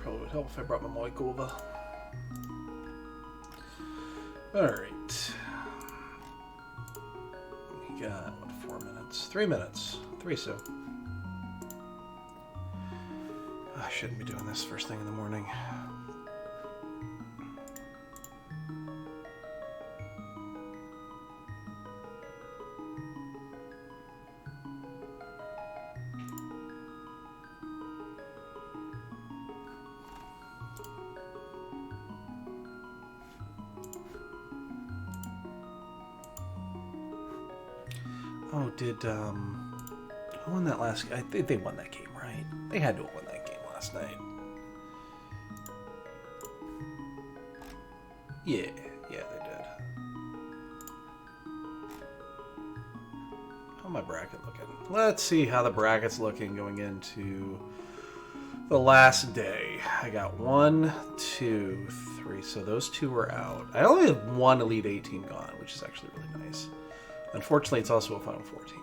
Probably would help if I brought my mic over. Alright. We got, what, 4 minutes? 3 minutes. 3 so. I shouldn't be doing this first thing in the morning. Oh, who won that last game? I think they won that game, right? They had to have won that game last night. Yeah, they did. How's my bracket looking? Let's see how the bracket's looking going into the last day. I got 1, 2, 3. So those two were out. I only have one Elite 18 gone, which is actually really nice. Unfortunately, it's also a Final 14.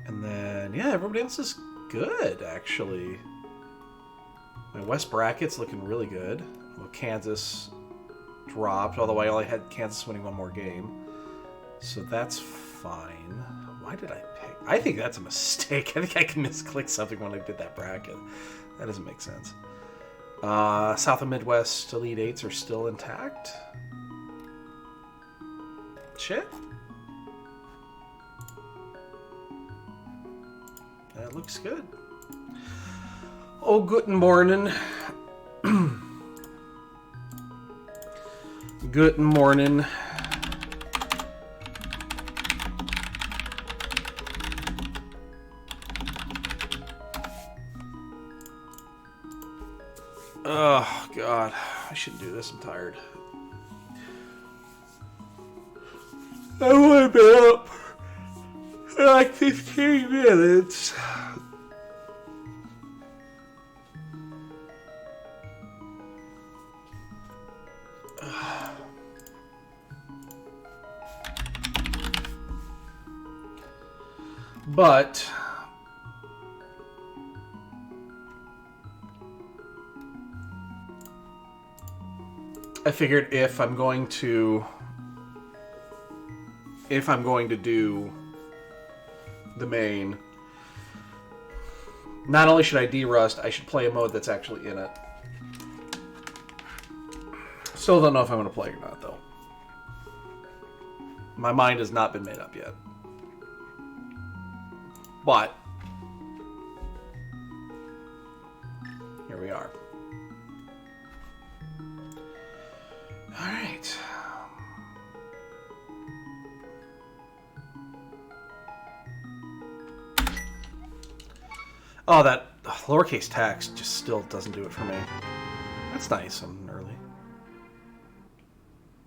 And then, yeah, everybody else is good, actually. My West bracket's looking really good. Well, Kansas dropped, although I only had Kansas winning one more game. So that's fine. Why did I pick? I think that's a mistake. I think I can misclick something when I did that bracket. That doesn't make sense. South and Midwest Elite 8s are still intact. Shit. That looks good. Oh, guten Morgen. Guten Morgen. Oh, God. I shouldn't do this. I'm tired. I've only been up for like 15 minutes. But I figured if I'm going to do the main, not only should I de-rust, I should play a mode that's actually in it. Still don't know if I'm going to play or not, though. My mind has not been made up yet. But here we are. All right. Oh, that lowercase text just still doesn't do it for me. That's nice and early.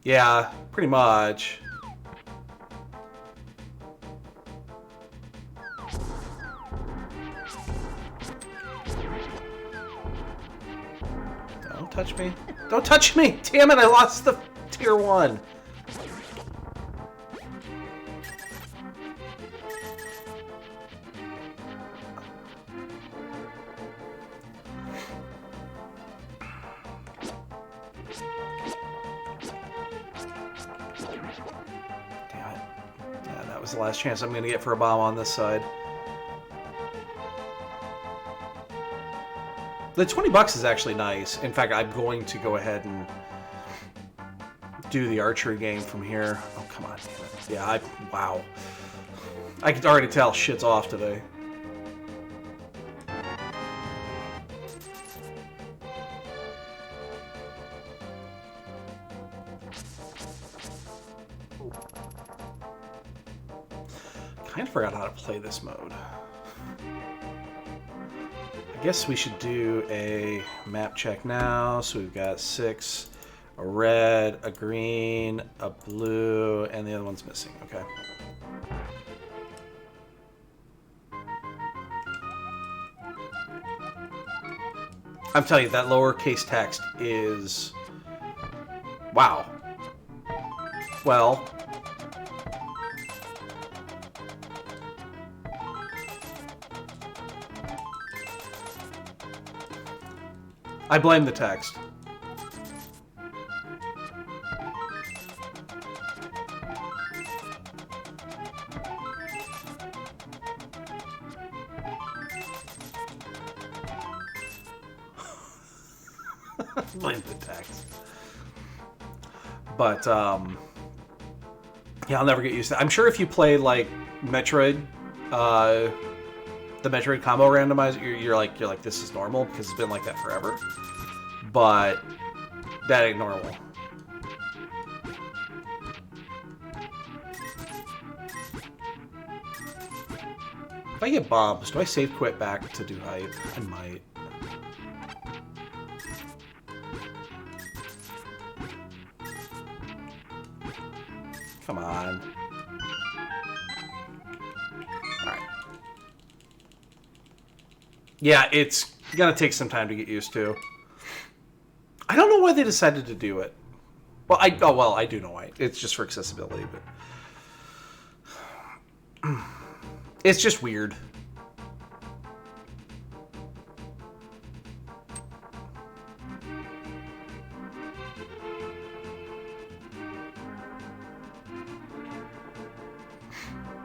Yeah, pretty much. Don't touch me. Don't touch me! Damn it, I lost the tier 1. Damn it. Yeah, that was the last chance I'm going to get for a bomb on this side. The $20 is actually nice. In fact, I'm going to go ahead and do the archery game from here. Oh, come on, damn it. Yeah, wow. I can already tell shit's off today. Kind of forgot how to play this mode. I guess we should do a map check now. So we've got 6, a red, a green, a blue, and the other one's missing. Okay. I'm telling you, that lowercase text is... Wow. Well... I blame the text. Blame the text. But, yeah, I'll never get used to it. I'm sure if you play, like, Metroid, the Metroid combo randomizer, you're like, this is normal, because it's been like that forever. But that ain't normal. If I get bombs, do I save quit back to do hype? I might. Come on. Alright. Yeah, it's gonna take some time to get used to. I don't know why they decided to do it. Well, I do know why. It's just for accessibility, but it's just weird.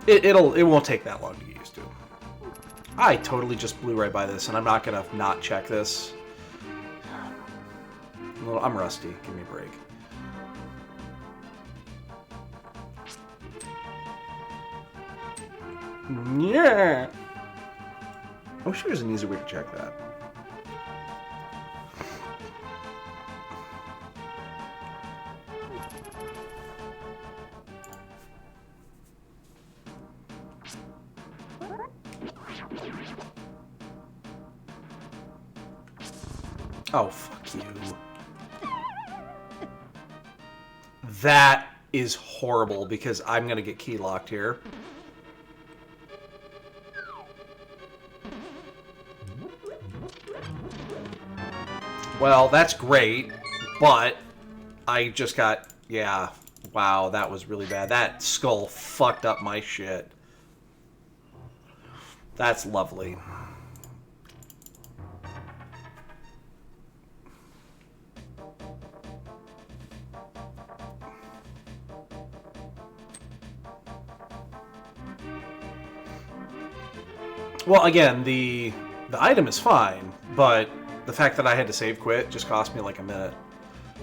It won't take that long to get used to. I totally just blew right by this, and I'm not gonna not check this. I'm rusty. Give me a break. Yeah. I wish there was an easy way to check that. Oh, fuck you. That is horrible because I'm going to get key locked here. Well, that's great, but I just got... Yeah, wow, that was really bad. That skull fucked up my shit. That's lovely. Well, again, the item is fine, but the fact that I had to save quit just cost me like a minute.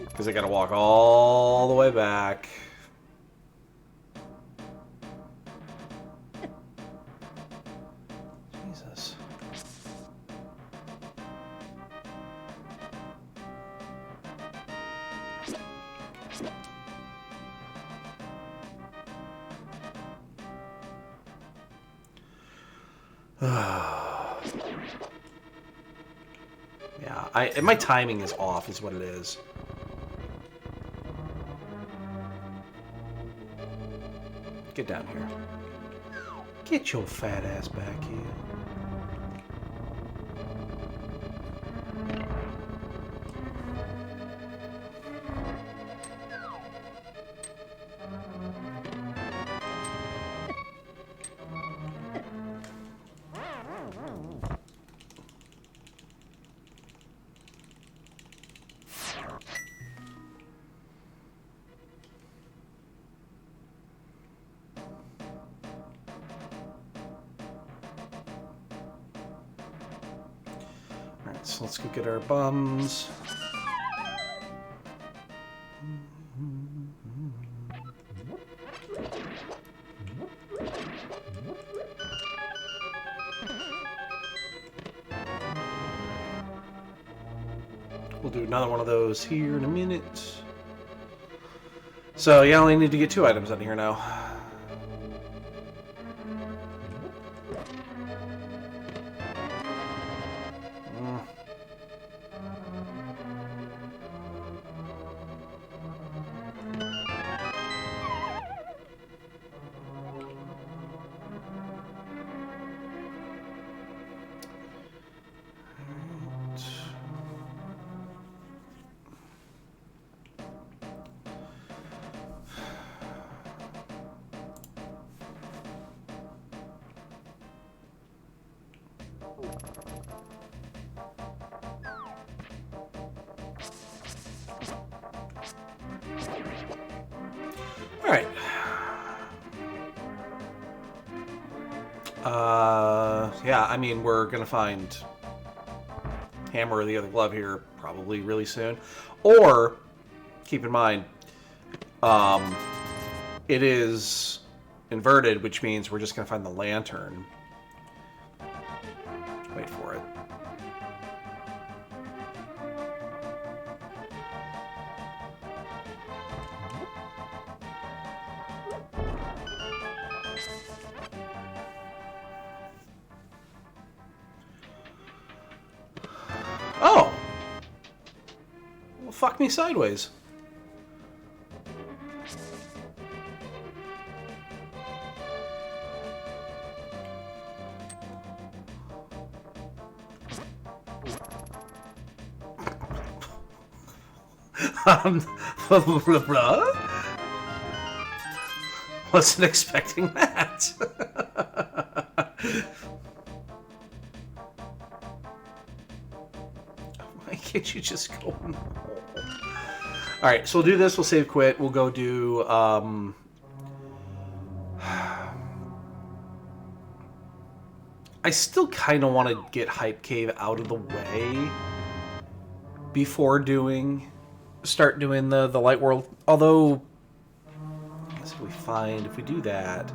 Because I gotta walk all the way back. Jesus. Yeah, my timing is off, is what it is. Get down here. Get your fat ass back here. Alright, so let's go get our bums. We'll do another one of those here in a minute. So, yeah, I only need to get 2 items on here now. Yeah, I mean, we're gonna find Hammer or the other glove here probably really soon. Or, keep in mind, it is inverted, which means we're just gonna find the lantern. Wait for it. Oh! Well, fuck me sideways. Wasn't expecting that. Why can't you just go in the hole? Alright, so we'll do this, we'll save quit, we'll go do, I still kind of want to get Hype Cave out of the way before start doing the Light World. Although, I guess if we do that,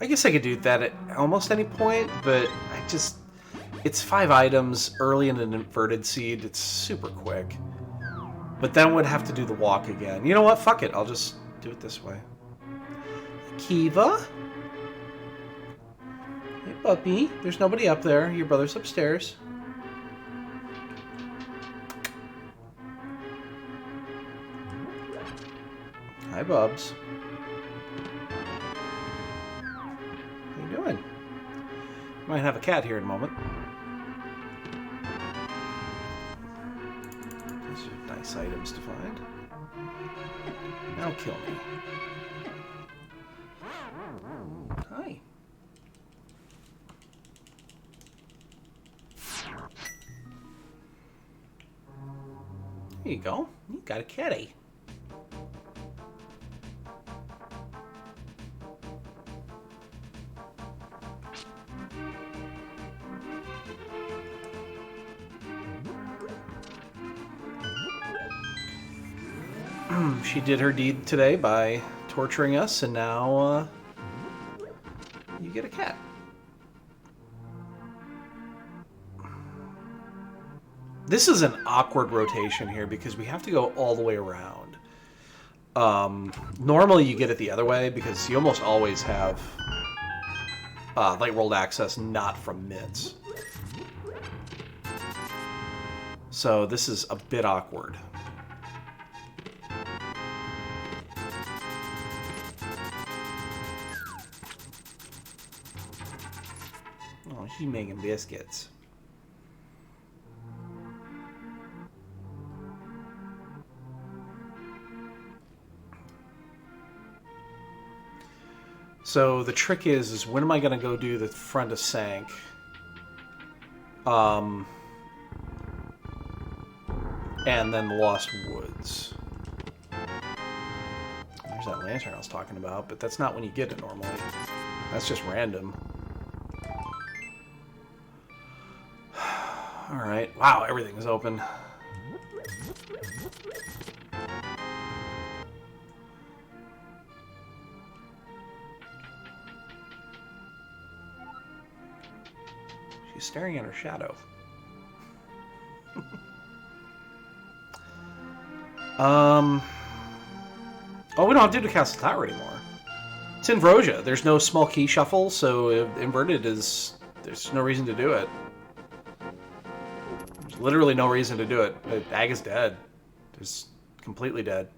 I guess I could do that at almost any point, but it's 5 items early in an inverted seed. It's super quick. But then would have to do the walk again. You know what? Fuck it. I'll just do it this way. Kiva? Hey, puppy. There's nobody up there. Your brother's upstairs. Hi, Bubs. How you doing? Might have a cat here in a moment. These are nice items to find. Now kill me. Hi. There you go. You got a kitty. She did her deed today by torturing us, and now you get a cat. This is an awkward rotation here because we have to go all the way around. Normally you get it the other way because you almost always have Light World access not from mids. So this is a bit awkward. Oh, she's making biscuits. So the trick is when am I going to go do the front of Sank? And then the Lost Woods. There's that lantern I was talking about, but that's not when you get it normally. That's just random. Alright. Wow, everything's open. She's staring at her shadow. Oh, we don't have to do the Castle Tower anymore. It's Invrosia. There's no small key shuffle, so inverted is... There's no reason to do it. There's literally no reason to do it. Ag is dead. Just completely dead.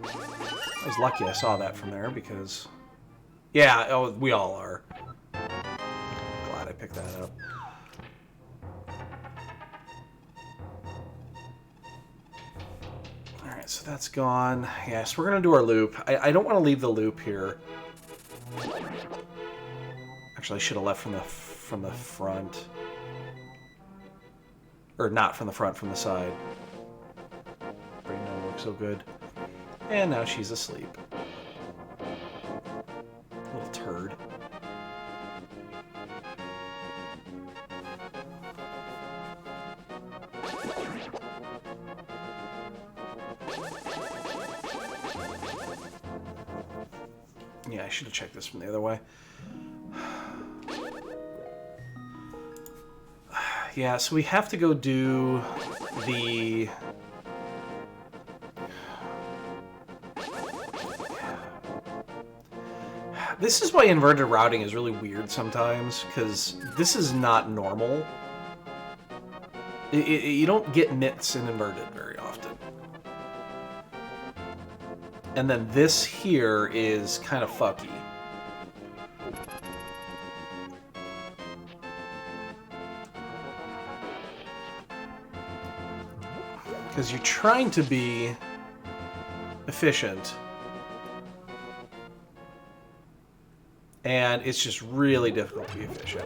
I was lucky I saw that from there because... Yeah, oh, we all are. Glad I picked that up. Alright, so that's gone. Yes, we're going to do our loop. I don't want to leave the loop here. Actually, I should have left from the from the front. Or not from the front, from the side. Brain don't work so good. And now she's asleep. Little turd. Yeah, I should have checked this from the other way. Yeah, so we have to go do the... This is why inverted routing is really weird sometimes, because this is not normal. You don't get nits in inverted very often. And then this here is kind of fucky. Because you're trying to be efficient. And it's just really difficult to be efficient.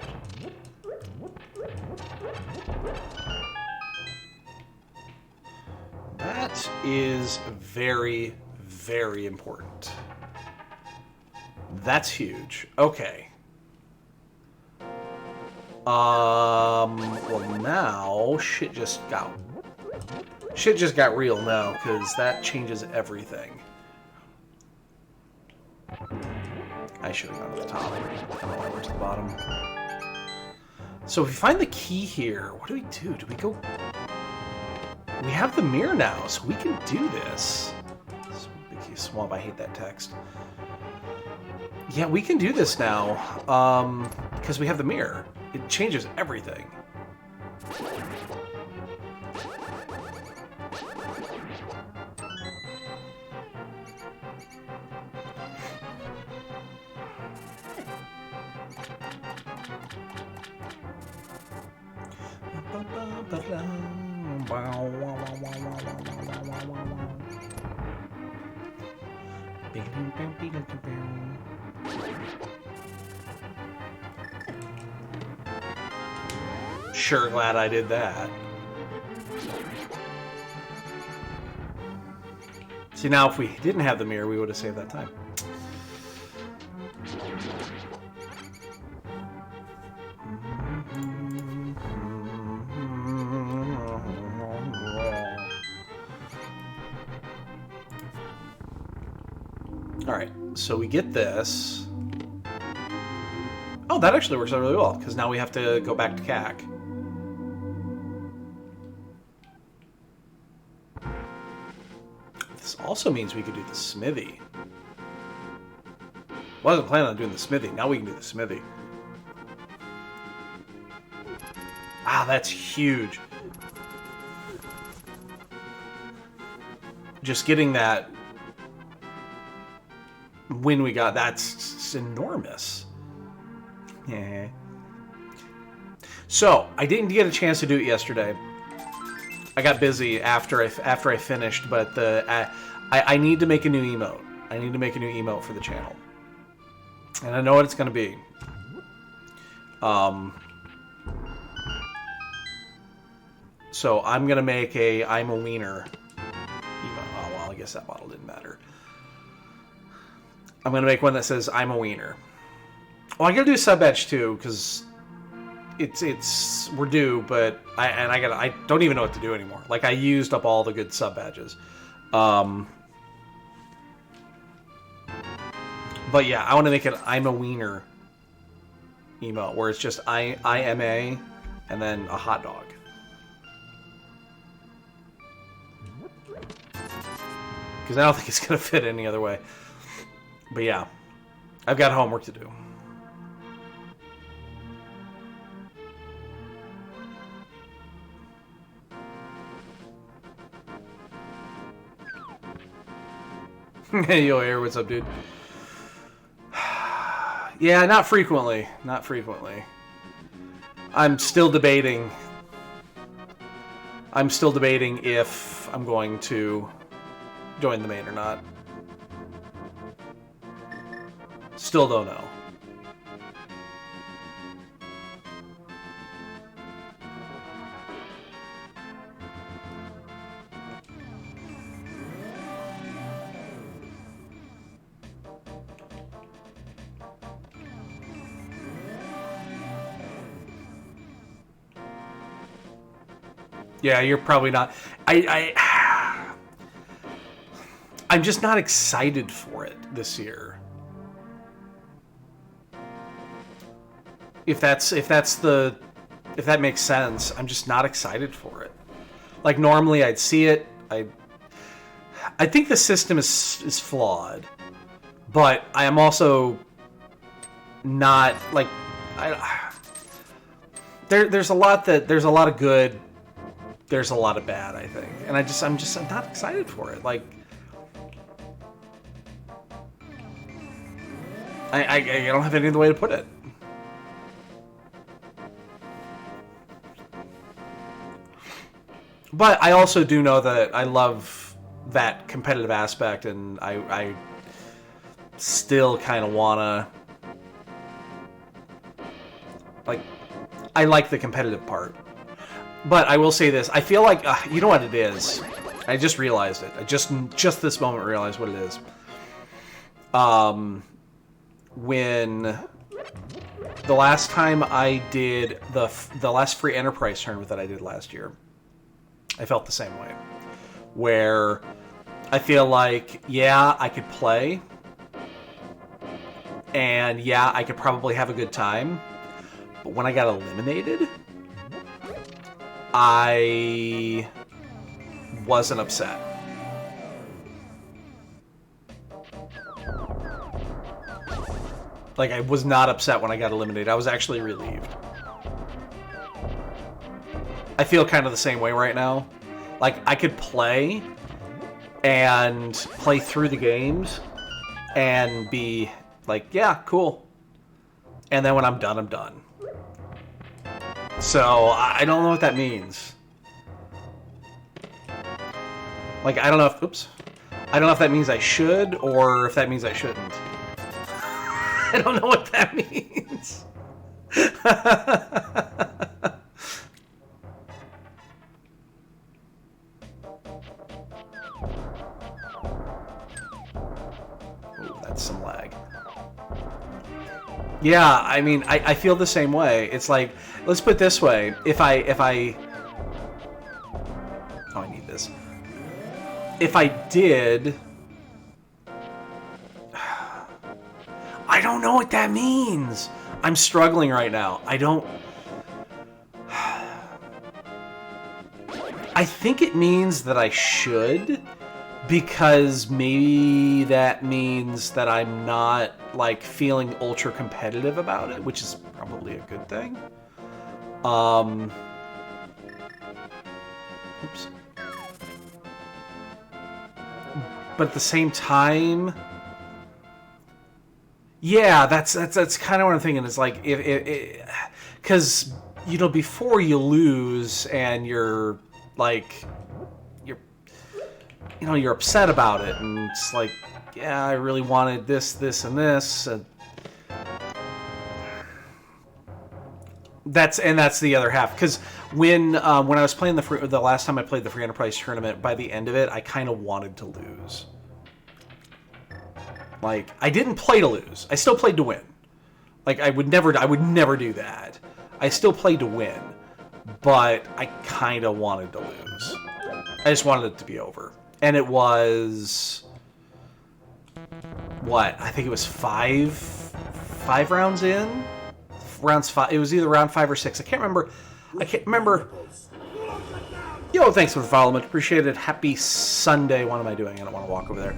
That is very, very important. That's huge. Okay. Well now shit just got real now, because that changes everything. I should have gone to the top. I don't know why I went to the bottom. So if we find the key here, what do we do? Do we go... We have the mirror now, so we can do this. Swamp, I hate that text. Yeah, we can do this now, because we have the mirror. It changes everything. Sure glad I did that. See, now if we didn't have the mirror, we would have saved that time. Alright, so we get this. Oh, that actually works out really well, because now we have to go back to CAC. This also means we could do the smithy. Wasn't planning on doing the smithy. Now we can do the smithy. Ah, that's huge. Just getting that win we got, that's enormous. Yeah. So, I didn't get a chance to do it yesterday. I got busy after I finished, but I need to make a new emote. I need to make a new emote for the channel. And I know what it's going to be. So I'm going to make a I'm a wiener emote. Oh, well, I guess that model didn't matter. I'm going to make one that says I'm a wiener. Well, I got to do a sub badge too, because we're due, but I don't even know what to do anymore. Like, I used up all the good sub badges. But yeah, I want to make it I'm a wiener emote, where it's just I am a, and then a hot dog. Because I don't think it's going to fit any other way. But yeah, I've got homework to do. Hey, yo, Air, what's up, dude? Yeah, not frequently. Not frequently. I'm still debating if I'm going to join the main or not. Still don't know. Yeah, you're probably not. I'm just not excited for it this year. If that makes sense, I'm just not excited for it. Like normally I'd see it. I think the system is flawed, but I am also not like there's a lot of good, there's a lot of bad, I think, and I'm not excited for it. Like I don't have any other way to put it. But I also do know that I love that competitive aspect, and I still kind of wanna, like, I like the competitive part. But I will say this, I feel like, you know what it is? I just realized it. I just this moment realized what it is. When the last time I did the last free enterprise tournament that I did last year, I felt the same way, where I feel like, yeah, I could play, and yeah, I could probably have a good time, but when I got eliminated, I wasn't upset. Like, I was not upset when I got eliminated. I was actually relieved. I feel kind of the same way right now. Like, I could play and play through the games and be like, yeah, cool. And then when I'm done, I'm done. So, I don't know what that means. Like, I don't know if, oops. I don't know if that means I should or if that means I shouldn't. I don't know what that means. Ooh, that's some lag. Yeah, I mean, I feel the same way. It's like, let's put it this way. If I... Oh, I need this. If I did... I don't know what that means. I'm struggling right now. I don't... I think it means that I should, because maybe that means that I'm not, like, feeling ultra competitive about it, which is probably a good thing. Oops. But at the same time... Yeah, that's kind of what I'm thinking. It's like, because, you know, before you lose and you're, like, you're upset about it, and it's like, yeah, I really wanted this, this, and this. And that's the other half. Because when I was playing the last time I played the Free Enterprise tournament, by the end of it, I kind of wanted to lose. Like, I didn't play to lose. I still played to win. Like, I would never do that. I still played to win, but I kind of wanted to lose. I just wanted it to be over. And it was... What? I think it was five rounds in? Rounds 5. It was either round 5 or 6. I can't remember. Yo, thanks for the follow, much appreciated. Happy Sunday. What am I doing? I don't want to walk over there.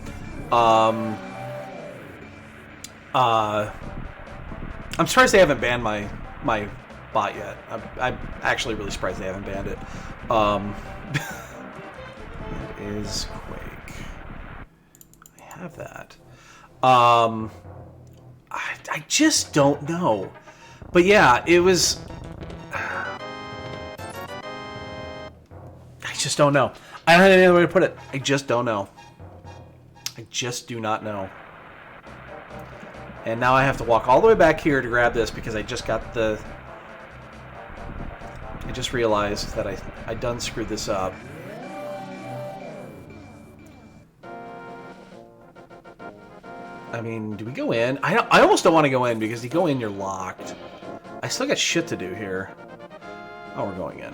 I'm surprised they haven't banned my bot yet. I'm actually really surprised they haven't banned it. It is Quake. I have that. I just don't know. But yeah, it was... I just don't know. I don't have any other way to put it. I just don't know. I just do not know. And now I have to walk all the way back here to grab this because I just got the... I just realized that I done screwed this up. I mean, do we go in? I almost don't want to go in because you go in, you're locked. I still got shit to do here. Oh, we're going in.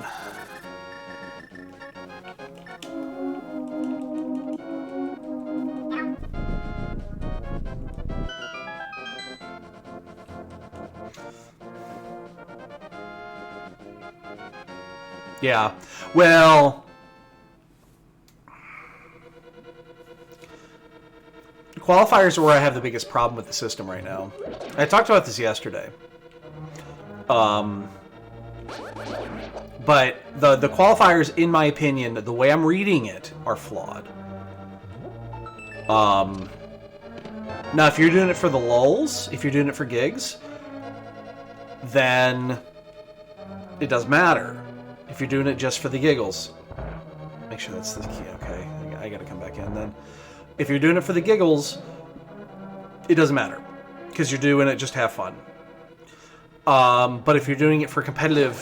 Yeah. Well, qualifiers are where I have the biggest problem with the system right now. I talked about this yesterday. But the qualifiers, in my opinion, the way I'm reading it, are flawed. Now, if you're doing it for the lulz, if you're doing it for gigs, then it doesn't matter. If you're doing it just for the giggles, make sure that's the key. Okay, I gotta come back in then. If you're doing it for the giggles, it doesn't matter because you're doing it just to have fun. But if you're doing it for competitive,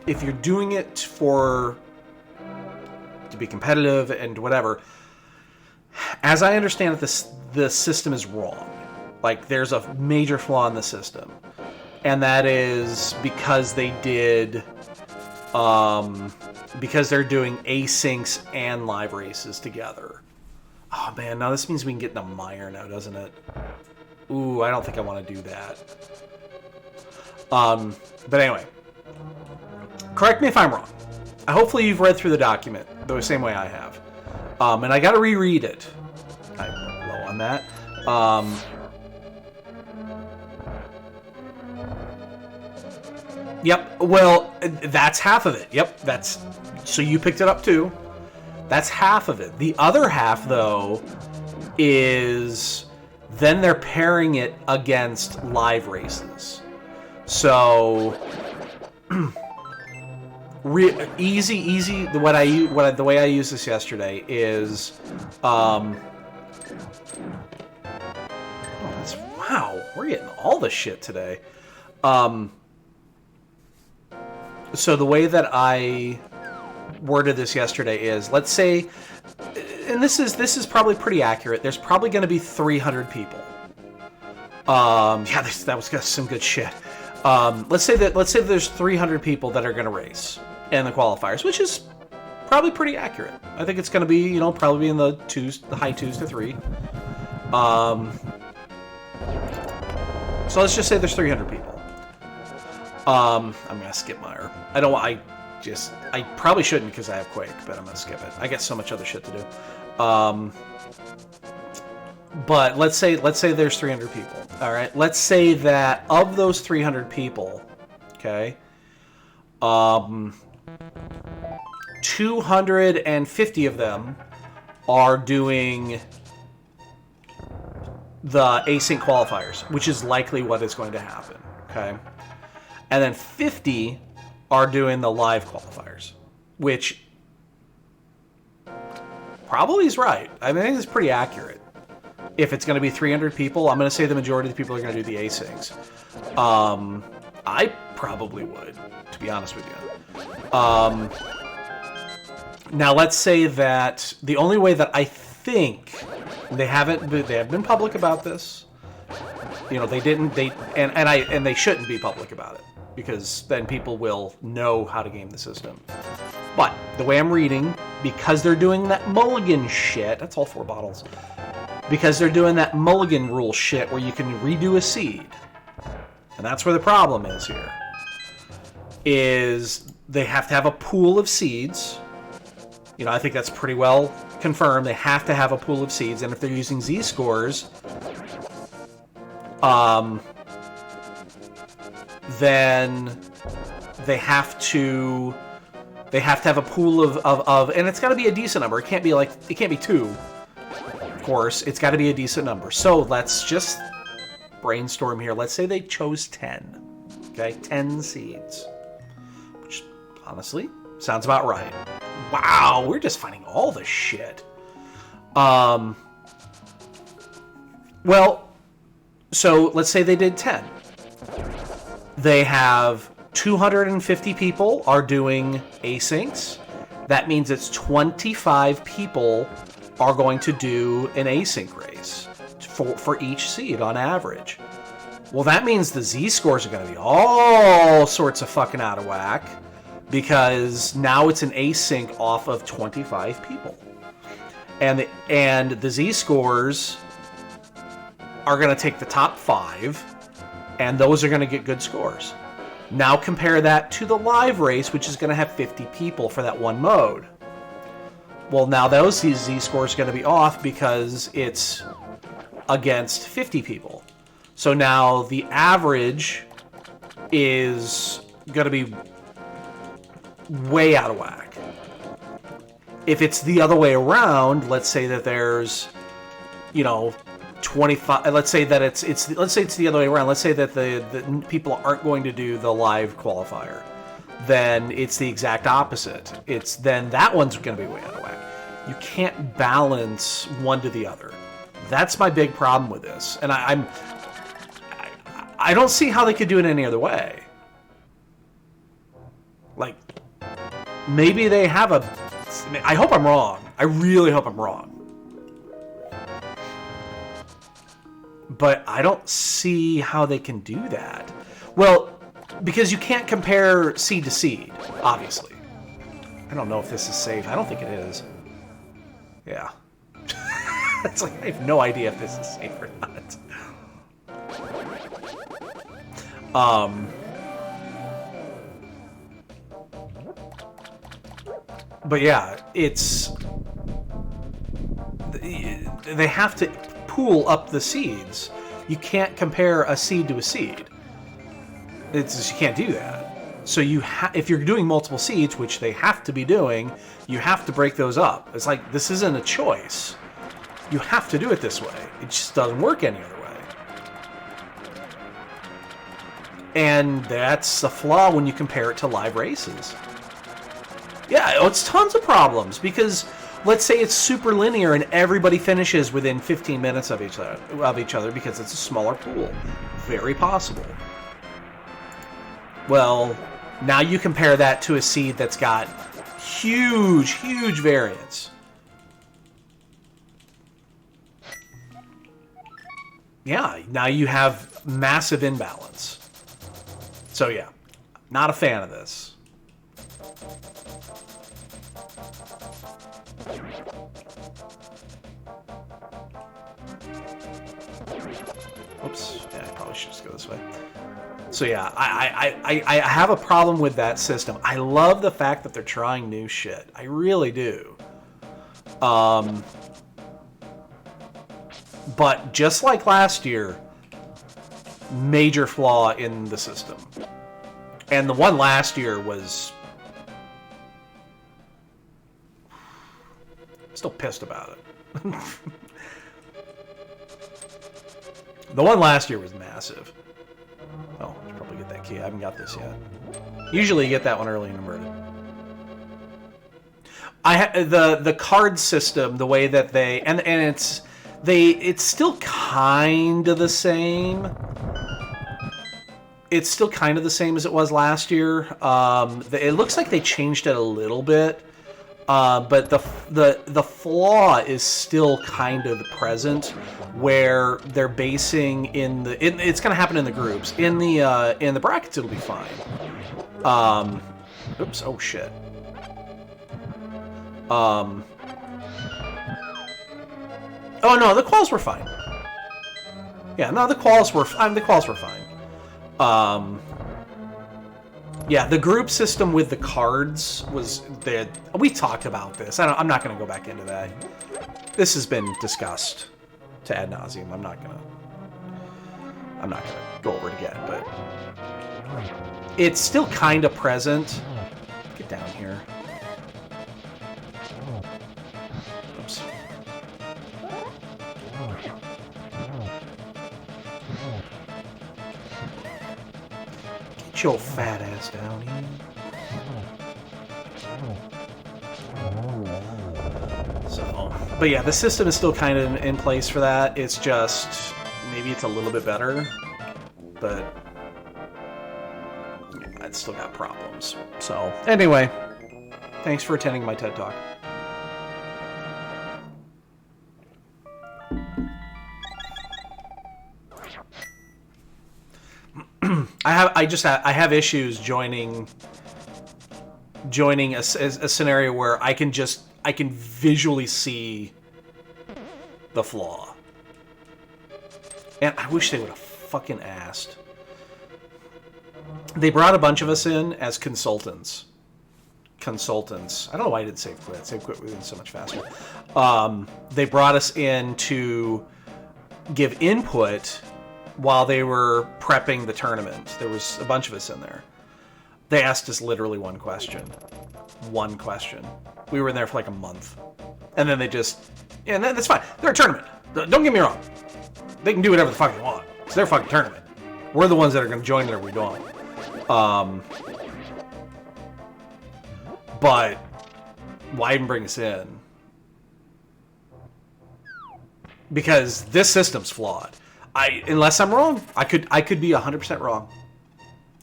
if you're doing it to be competitive and whatever, as I understand it, the system is wrong. Like, there's a major flaw in the system, and that is because they did, because they're doing asyncs and live races together. Oh man, now this means we can get in a mire now, doesn't it? Ooh, I don't think I want to do that. But anyway, correct me if I'm wrong. Hopefully you've read through the document the same way I have. And I got to reread it. I'm low on that. Yep. Well, that's half of it. Yep. So you picked it up too. That's half of it. The other half, though, is then they're pairing it against live races. So easy. The way I used this yesterday is, wow, we're getting all the shit today. So the way that I worded this yesterday is, let's say, and this is probably pretty accurate. There's probably going to be 300 people. Yeah, that was some good shit. Let's say there's 300 people that are going to race in the qualifiers, which is probably pretty accurate. I think it's going to be, probably in the high 2s to 3. So let's just say there's 300 people. I'm going to skip Meyer. I probably shouldn't because I have Quake, but I'm going to skip it. I got so much other shit to do. But let's say there's 300 people. All right. Let's say that of those 300 people, okay, 250 of them are doing the async qualifiers, which is likely what is going to happen. Okay. And then 50 are doing the live qualifiers, which probably is right. I think it's pretty accurate. If it's going to be 300 people, I'm going to say the majority of the people are going to do the asyncs. I probably would, to be honest with you. Now, let's say that the only way that I think they have been public about this. They shouldn't be public about it, because then people will know how to game the system. But the way I'm reading, because they're doing that mulligan shit, that's all 4 bottles. Because they're doing that mulligan rule shit where you can redo a seed. And that's where the problem is here. Is they have to have a pool of seeds. I think that's pretty well confirmed. They have to have a pool of seeds, and if they're using Z-scores, then they have to have a pool of and it's got to be a decent number. It can't be 2. Of course, it's got to be a decent number. So let's just brainstorm here. Let's say they chose 10. Okay, 10 seeds, which honestly sounds about right. Wow, we're just finding all the shit. Well, so let's say they did 10. They have 250 people are doing asyncs. That means it's 25 people are going to do an async race for each seed on average. Well, that means the Z-scores are going to be all sorts of fucking out of whack, because now it's an async off of 25 people. And the Z-scores are going to take the top 5, and those are going to get good scores. Now compare that to the live race, which is going to have 50 people for that one mode. Well, now those Z-scores are going to be off because it's against 50 people. So now the average is going to be way out of whack. If it's the other way around, let's say that there's, you know, 25. Let's say that it's the other way around. Let's say that the people aren't going to do the live qualifier. Then it's the exact opposite. Then that one's going to be way out of whack. You can't balance one to the other. That's my big problem with this, and I don't see how they could do it any other way. Like, maybe they have a... I hope I'm wrong. I really hope I'm wrong. But I don't see how they can do that. Well, because you can't compare seed to seed, obviously. I don't know if this is safe. I don't think it is. Yeah. It's like, I have no idea if this is safe or not. But yeah, it's... They have to pool up the seeds. You can't compare a seed to a seed. You can't do that. So if you're doing multiple seeds, which they have to be doing, you have to break those up. It's like, this isn't a choice. You have to do it this way. It just doesn't work any other way. And that's a flaw when you compare it to live races. Yeah, it's tons of problems, because let's say it's super linear and everybody finishes within 15 minutes of each other because it's a smaller pool. Very possible. Well, now you compare that to a seed that's got huge, huge variance. Yeah, now you have massive imbalance. So yeah, not a fan of this. Oops, yeah, I probably should just go this way. So yeah, I have a problem with that system. I love the fact that they're trying new shit. I really do. But just like last year, major flaw in the system. And the one last year was... Still pissed about it. The one last year was massive. Oh, I should probably get that key. I haven't got this yet. Usually you get that one early and inverted. The card system, the way that they... And it's still kind of the same. It's still kind of the same as it was last year. It looks like they changed it a little bit. But the flaw is still kind of present, where they're basing it's going to happen in the groups. In the brackets, it'll be fine. Oops! Oh shit. Oh no, the quals were fine. Yeah, no, the quals were fine. Yeah, the group system with the cards was there. We talked about this. I'm not going to go back into that. This has been discussed to ad nauseum. I'm not gonna go over it again, but it's still kind of present. Get down here. Oops. Get your fat ass down here. So, but yeah, the system is still kind of in place for that. It's just, maybe it's a little bit better, but yeah, it's still got problems. So, anyway, thanks for attending my TED Talk. I have issues joining a scenario where I can visually see the flaw. And I wish they would have fucking asked. They brought a bunch of us in as consultants. Consultants. I don't know why I didn't save quit. Save quit would have been so much faster. They brought us in to give input while they were prepping the tournament. There was a bunch of us in there. They asked us literally one question. One question. We were in there for like a month. And then they just... Yeah, and that's fine. They're a tournament. Don't get me wrong. They can do whatever the fuck they want. It's their fucking tournament. We're the ones that are going to join it or we don't. But why even bring us in? Because this system's flawed. Unless I'm wrong, I could be 100% wrong.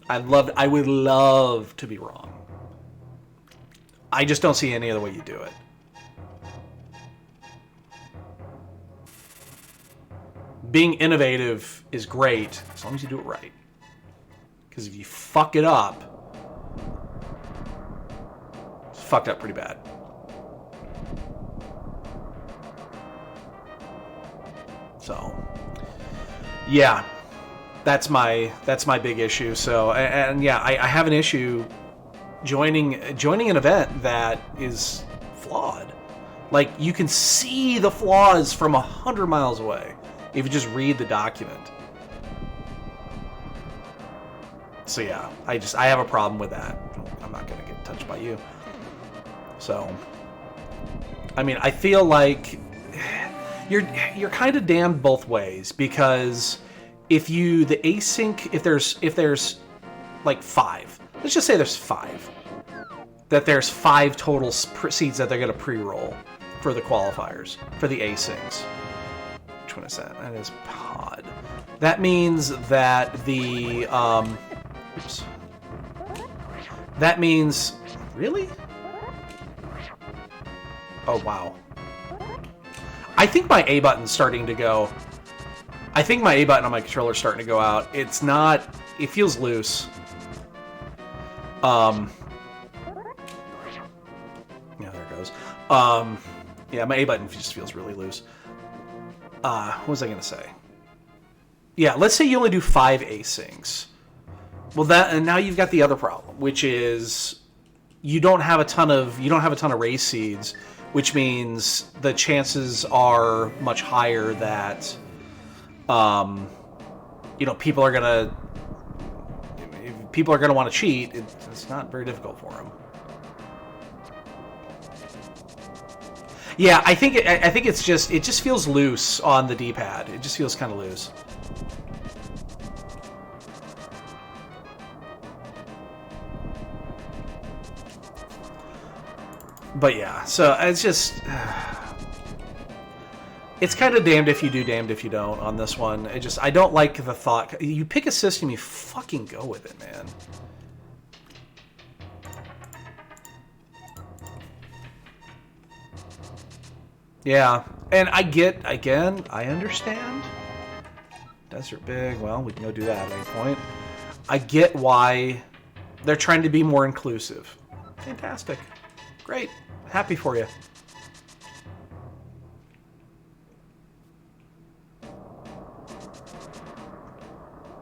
I would love to be wrong. I just don't see any other way you do it. Being innovative is great as long as you do it right. Because if you fuck it up, it's fucked up pretty bad. So, yeah, that's my big issue. So, and yeah, I have an issue joining an event that is flawed. Like, you can see the flaws from 100 miles away if you just read the document. So yeah, I have a problem with that. I'm not gonna get touched by you. So, I mean, I feel like you're kind of damned both ways, because if there's like 5, let's just say there's 5, that there's 5 total seeds that they're gonna pre-roll for the qualifiers for the asyncs. Which one is that? That is pod. That means that the oops. That means... Really? Oh, wow. I think my A button's starting to go... I think my A button on my controller's starting to go out. It's not... It feels loose. Yeah, there it goes. Yeah, my A button just feels really loose. What was I going to say? Yeah, let's say you only do 5 asyncs. Well, and now you've got the other problem, which is you don't have a ton of race seeds, which means the chances are much higher that people are gonna want to cheat. It's not very difficult for them. Yeah, I think it just feels loose on the D-pad. It just feels kind of loose. But yeah, so it's just... It's kind of damned if you do, damned if you don't on this one. I don't like the thought. You pick a system, you fucking go with it, man. Yeah, and I understand. Desert big, well, we can go do that at any point. I get why they're trying to be more inclusive. Fantastic. Great. Happy for you.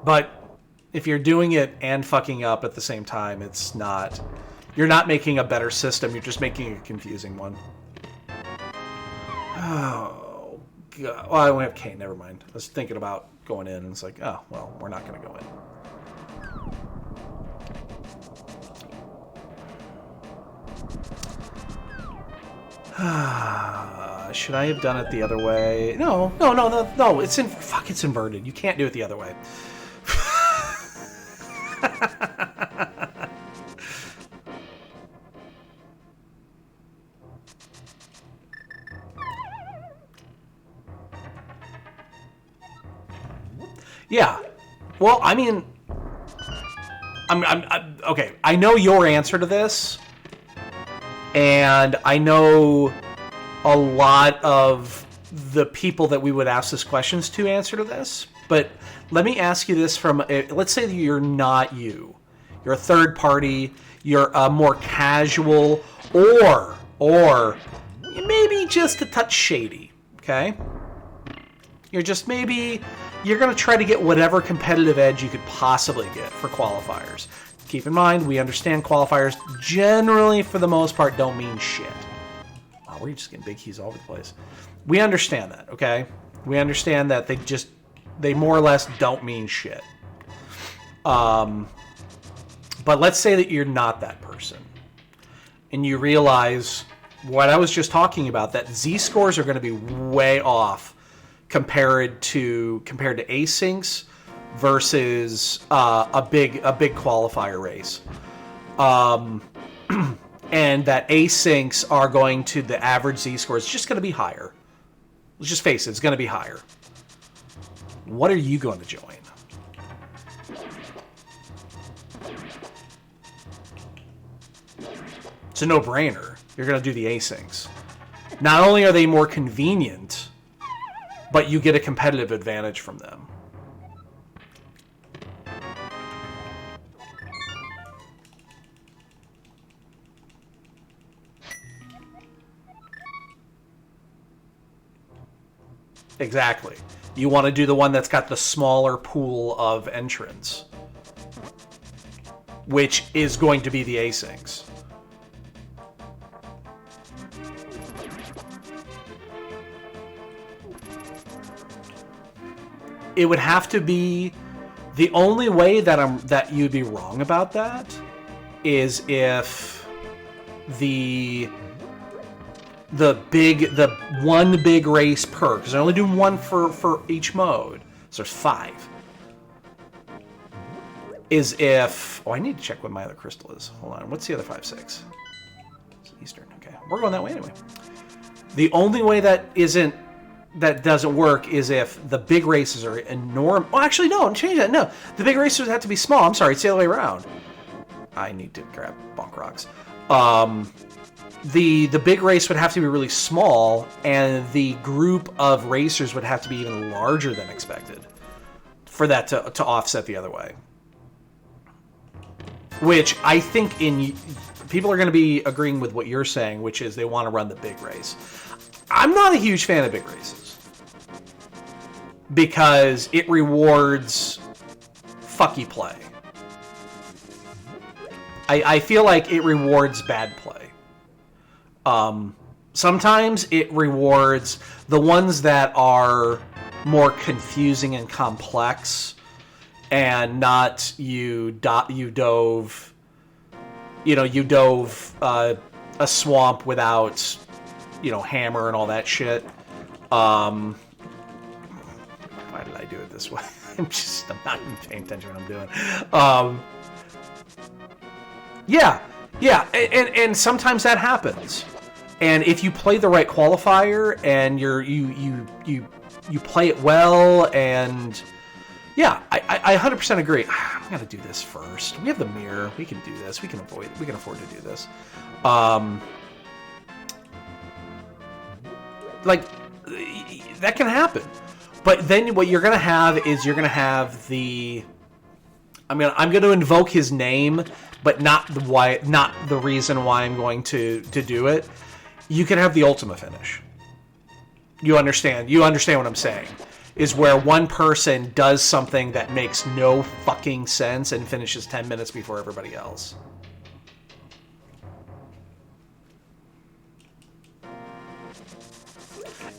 But if you're doing it and fucking up at the same time, it's not... You're not making a better system, you're just making a confusing one. Oh, God. Well, I don't have K, never mind. I was thinking about going in, and it's like, oh, well, we're not going to go in. Should I have done it the other way? No. It's inverted. You can't do it the other way. Yeah. Well, I mean, I'm okay. I know your answer to this. And I know a lot of the people that we would ask this questions to answer to this. But let me ask you this from, let's say that you're not you. You're a third party. You're a more casual or maybe just a touch shady. Okay? You're just maybe you're going to try to get whatever competitive edge you could possibly get for qualifiers. Keep in mind, we understand qualifiers generally, for the most part, don't mean shit. Wow, we're just getting big keys all over the place. We understand that, okay? We understand that they more or less don't mean shit. But let's say that you're not that person, and you realize what I was just talking about, that Z-scores are going to be way off compared to asyncs versus a big qualifier race, and that asyncs are going to, the average Z-score is just going to be higher. Let's just face it, it's going to be higher. What are you going to join? It's a no-brainer. You're going to do the asyncs. Not only are they more convenient, but you get a competitive advantage from them. Exactly. You want to do the one that's got the smaller pool of entrants, which is going to be the asyncs. It would have to be, the only way that you'd be wrong about that is if the one big race per, because they're only doing one for each mode, so there's 5. Is if, I need to check what my other crystal is. Hold on, what's the other 5, 6? It's Eastern. Okay, we're going that way anyway. The only way that doesn't work is if the big races are enormous. Oh, actually, no, change that. No, the big races have to be small. I'm sorry, it's the other way around. I need to grab bonk rocks. The big race would have to be really small, and the group of racers would have to be even larger than expected for that to offset the other way. Which I think people are going to be agreeing with what you're saying, which is they want to run the big race. I'm not a huge fan of big races because it rewards fucky play. I feel like it rewards bad play. Sometimes it rewards the ones that are more confusing and complex, and not you dove a swamp without hammer and all that shit. Why did I do it this way? I'm not even paying attention to what I'm doing. Yeah, and sometimes that happens. And if you play the right qualifier and you play it well, and yeah, I 100% agree. I'm gonna do this first. We have the mirror. We can do this. We can afford to do this. Like, that can happen. But then what you're going to have is you're going to have the... I'm going to invoke his name, but not the reason why I'm going to do it. You can have the Ultima finish. You understand what I'm saying. Is where one person does something that makes no fucking sense and finishes 10 minutes before everybody else.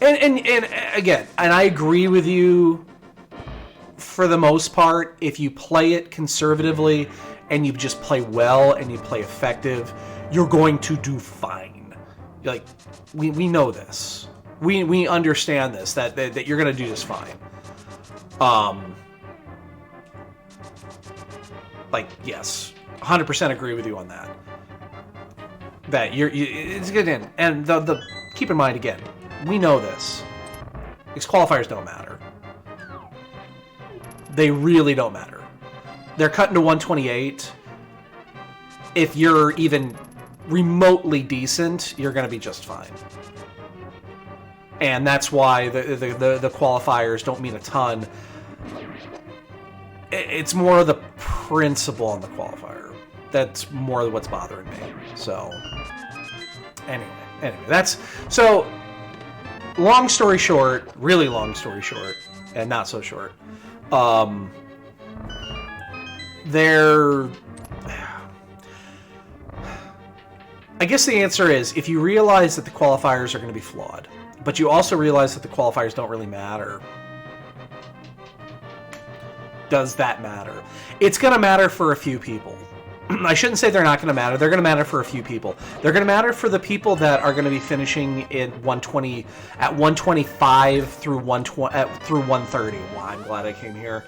And again, and I agree with you for the most part. If you play it conservatively and you just play well and you play effective, you're going to do fine. Like, we know this. We understand this, that you're going to do just fine. Like, yes, 100% agree with you on that. That it's good in. And keep in mind again, we know this. These qualifiers don't matter. They really don't matter. They're cutting to 128. If you're even remotely decent, you're going to be just fine. And that's why the qualifiers don't mean a ton. It's more of the principle on the qualifier. That's more what's bothering me. So, anyway, that's... So, long story short, really long story short, and not so short. They're... I guess the answer is, if you realize that the qualifiers are going to be flawed, but you also realize that the qualifiers don't really matter, does that matter? It's going to matter for a few people. I shouldn't say they're not going to matter. They're going to matter for a few people. They're going to matter for the people that are going to be finishing in 120 at 125 through 120 through 130. Wow, I'm glad I came here.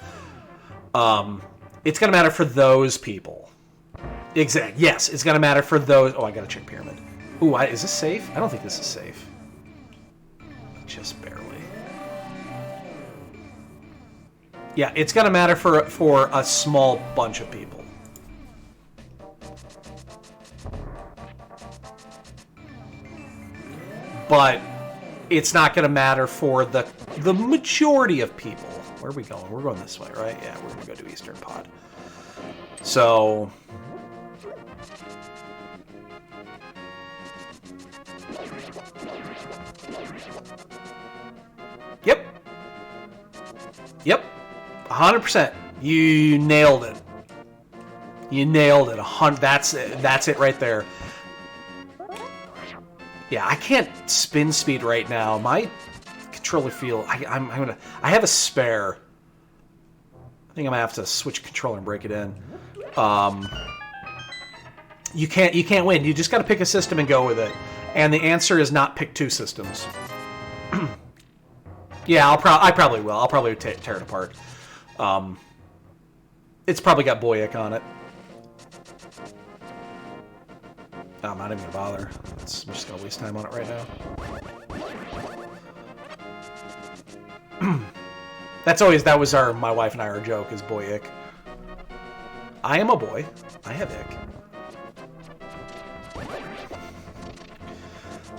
It's going to matter for those people. Exactly. Yes, it's going to matter for those. Oh, I got to check pyramid. Ooh, is this safe? I don't think this is safe. Just barely. Yeah, it's going to matter for a small bunch of people. But it's not going to matter for the majority of people. Where are we going? We're going this way, right? Yeah, we're going to go to Eastern Pod. So... Yep. 100%. You nailed it. You nailed it. That's it right there. Yeah, I can't spin speed right now. My controller feel... I have a spare. I think I'm gonna have to switch controller and break it in. You can't win. You just got to pick a system and go with it. And the answer is not pick two systems. Yeah, I probably will. I'll probably tear it apart. It's probably got Boyek on it. I'm not even gonna bother. I'm just gonna waste time on it right now. That was my wife and I, our joke is Boyek. I am a boy. I have ick.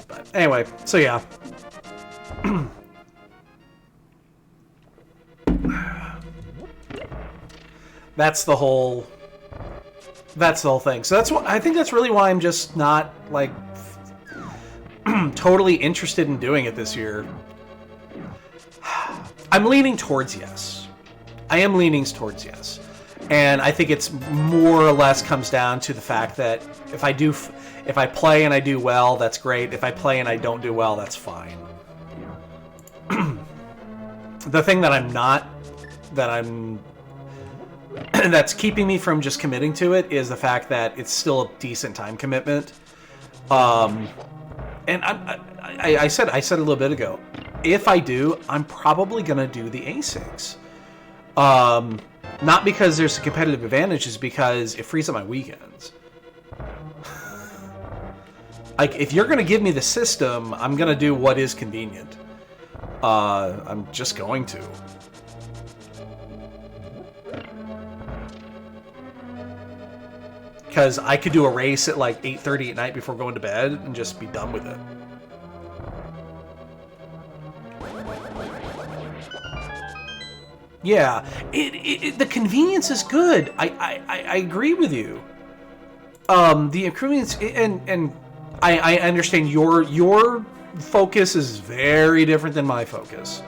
But anyway, so yeah. That's the whole thing. So I think that's really why I'm just not like totally interested in doing it this year. I'm leaning towards yes. I am leaning towards yes. And I think it's more or less comes down to the fact that if I play and I do well, that's great. If I play and I don't do well, that's fine. The thing that's keeping me from just committing to it is the fact that it's still a decent time commitment. And I said a little bit ago, if I do, I'm probably gonna do the A6. Not because there's a competitive advantage, is because it frees up my weekends. Like, if you're gonna give me the system, I'm gonna do what is convenient. I'm just going to. Because I could do a race at like 8:30 at night before going to bed and just be done with it. Yeah, the convenience is good. I agree with you. The inconvenience, and I understand your focus is very different than my focus.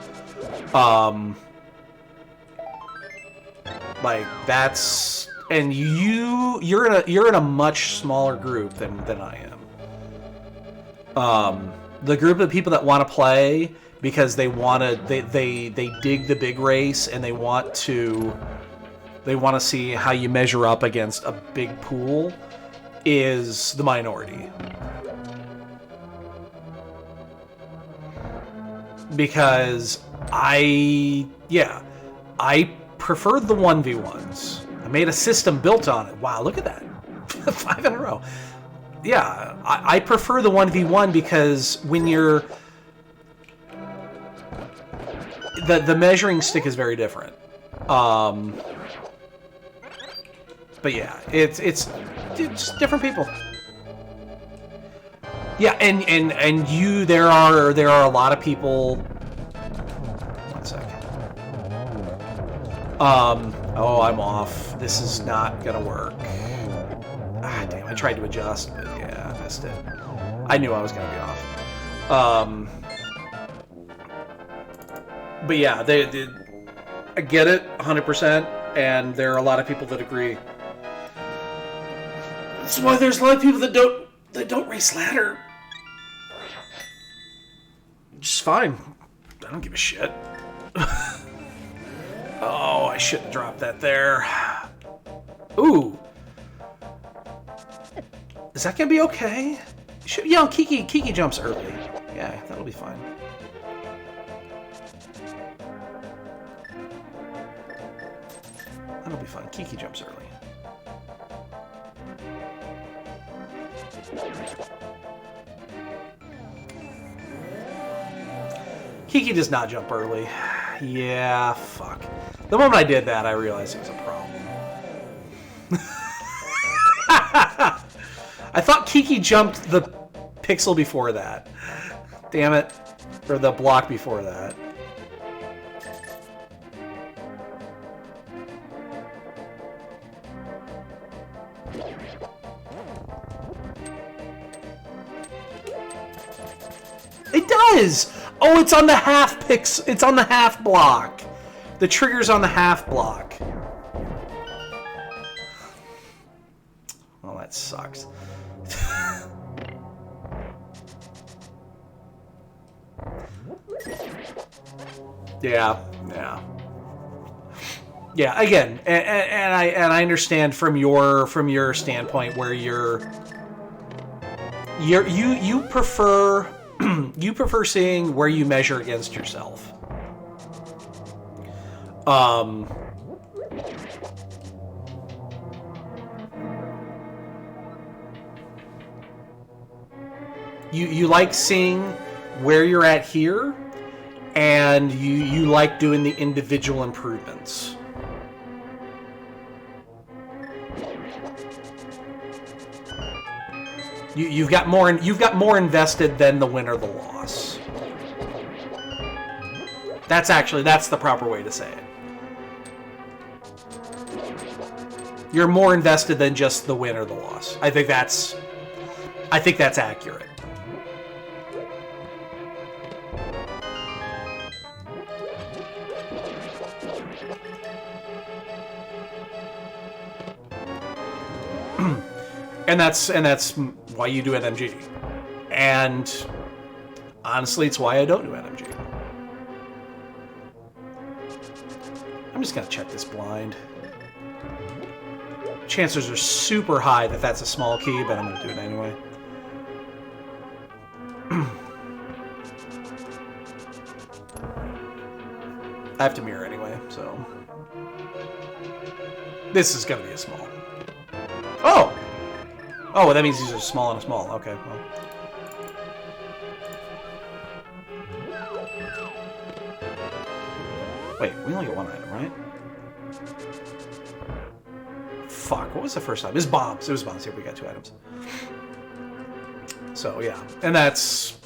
Like that's. And you're in a much smaller group than I am. The group of people that want to play because they dig the big race and they want to see how you measure up against a big pool is the minority. Because I preferred the 1v1s. I made a system built on it. Wow, look at that. 5 in a row. Yeah, I prefer the 1v1 because when you're... The measuring stick is very different. But yeah, it's different people. Yeah, and there are a lot of people... One second. Oh, I'm off. This is not gonna work. Ah, damn, I tried to adjust, but yeah, I missed it. I knew I was gonna be off. But yeah, I get it 100%, and there are a lot of people that agree. That's why there's a lot of people that don't race ladder. Just fine. I don't give a shit. Oh, I shouldn't have dropped that there. Ooh. Is that gonna be okay? Yeah, Kiki jumps early. Yeah, that'll be fine. That'll be fine. Kiki jumps early. Kiki does not jump early. Yeah, fuck. The moment I did that, I realized it was a problem. I thought Kiki jumped the pixel before that. Damn it. Or the block before that. It does! Oh, it's on the half pix. It's on the half block. The trigger's on the half block. Well, that sucks. Yeah. Again, and I understand from your standpoint where you prefer you prefer seeing where you measure against yourself. You like seeing where you're at here, and you like doing the individual improvements. You've got more invested than the win or the loss. That's the proper way to say it. You're more invested than just the win or the loss. I think that's accurate. And that's why you do NMG. And honestly, it's why I don't do NMG. I'm just gonna check this blind. Chances are super high that that's a small key, but I'm gonna do it anyway. I have to mirror anyway, so this is gonna be a small. Oh! Oh, well, that means these are small and a small. Okay, well. Wait, we only get one item, right? Fuck, what was the first item? It was bombs. It was bombs. Here, we got 2 items. So, yeah. And that's...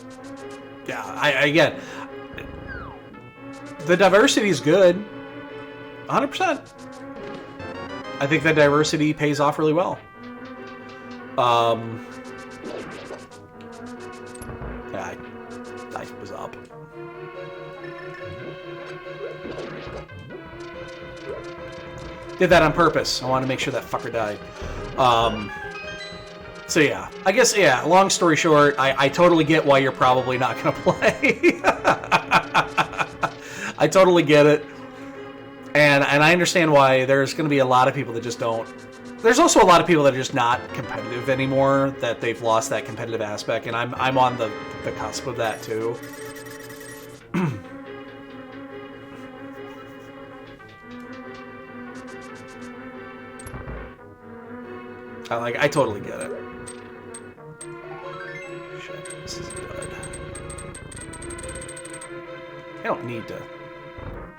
Yeah, again... The diversity is good. 100%. I think that diversity pays off really well. Yeah, I was up. Did that on purpose. I wanted to make sure that fucker died. So yeah, I guess, yeah, long story short, I totally get why you're probably not going to play. I totally get it. And I understand why there's going to be a lot of people that just don't. There's also a lot of people that are just not competitive anymore, that they've lost that competitive aspect, and I'm on the cusp of that too. I totally get it. Shit, this is good. I don't need to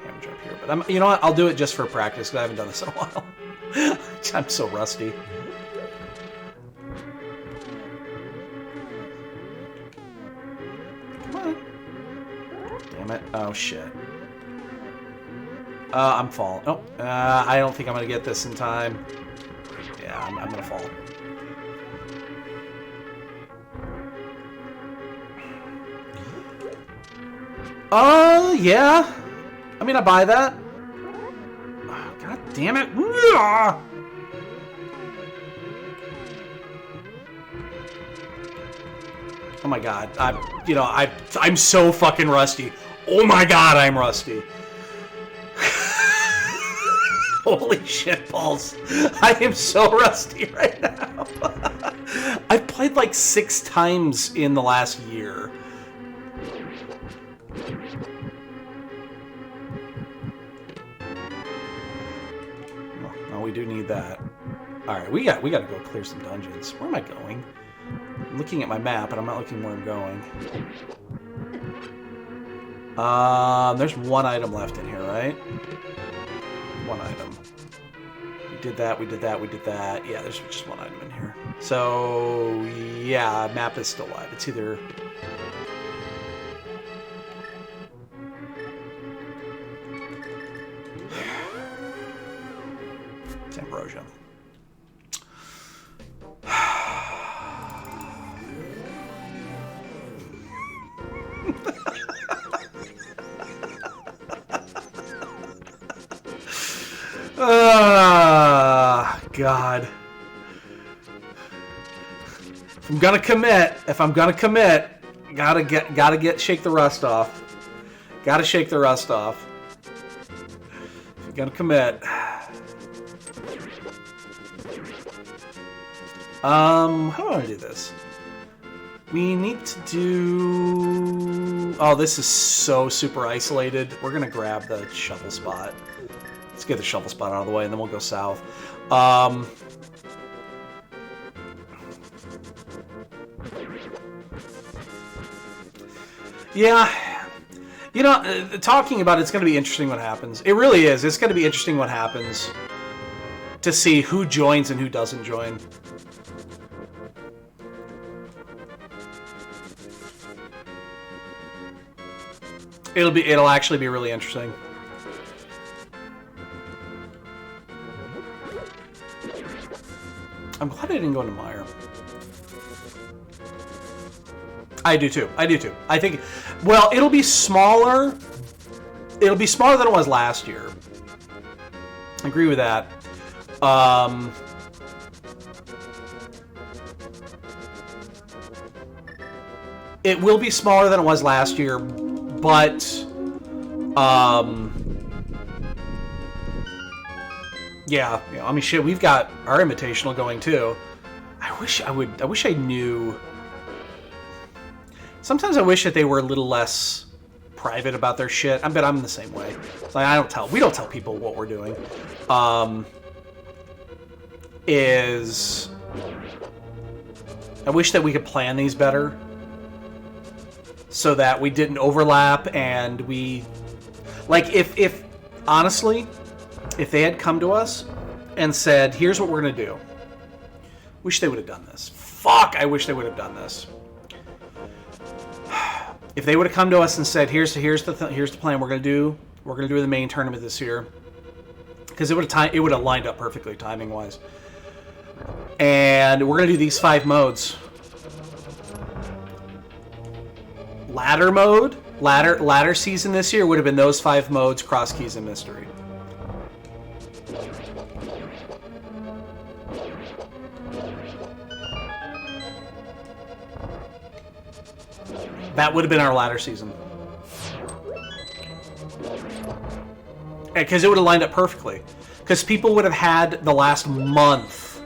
hammer jump here, but you know what? I'll do it just for practice because I haven't done this in a while. I'm so rusty. Come on. Damn it. Oh, shit. I'm falling. Oh, I don't think I'm going to get this in time. Yeah, I'm going to fall. Yeah. I mean, I buy that. Damn it. Oh my god. I'm so fucking rusty. Oh my god, I'm rusty. Holy shit balls. I am so rusty right now. I've played like 6 times in the last year. Oh, we do need that. Alright, we got to go clear some dungeons. Where am I going? I'm looking at my map, and I'm not looking where I'm going. There's one item left in here, right? One item. We did that, we did that, we did that. Yeah, there's just one item in here. So, yeah, map is still live. It's either... It's Invrosia. God. If I'm gonna commit, gotta shake the rust off. Gotta shake the rust off. If you're gonna commit. How do I want to do this? We need to do... Oh, this is so super isolated. We're gonna grab the shovel spot. Let's get the shovel spot out of the way, and then we'll go south. Yeah. You know, talking about it's going to be interesting what happens. It really is. It's going to be interesting what happens to see who joins and who doesn't join. It'll actually be really interesting. I'm glad I didn't go into Mire. I do too. I do too. I think, well, it'll be smaller. It'll be smaller than it was last year. I agree with that. It will be smaller than it was last year, but yeah, you know, I mean, shit, we've got our invitational going too. I wish I knew. Sometimes I wish that they were a little less private about their shit. I bet I'm the same way. It's like we don't tell people what we're doing. I wish that we could plan these better so that we didn't overlap and we, like, if honestly, if they had come to us and said, here's what we're going to do. Wish they would have done this. Fuck, I wish they would have done this. If they would have come to us and said, here's the plan we're going to do. We're going to do the main tournament this year. Because it would have lined up perfectly timing-wise. And we're going to do these 5 modes. Ladder mode, ladder season this year would have been those 5 modes, cross keys and mystery. That would have been our ladder season. Because it would have lined up perfectly. Because people would have had the last month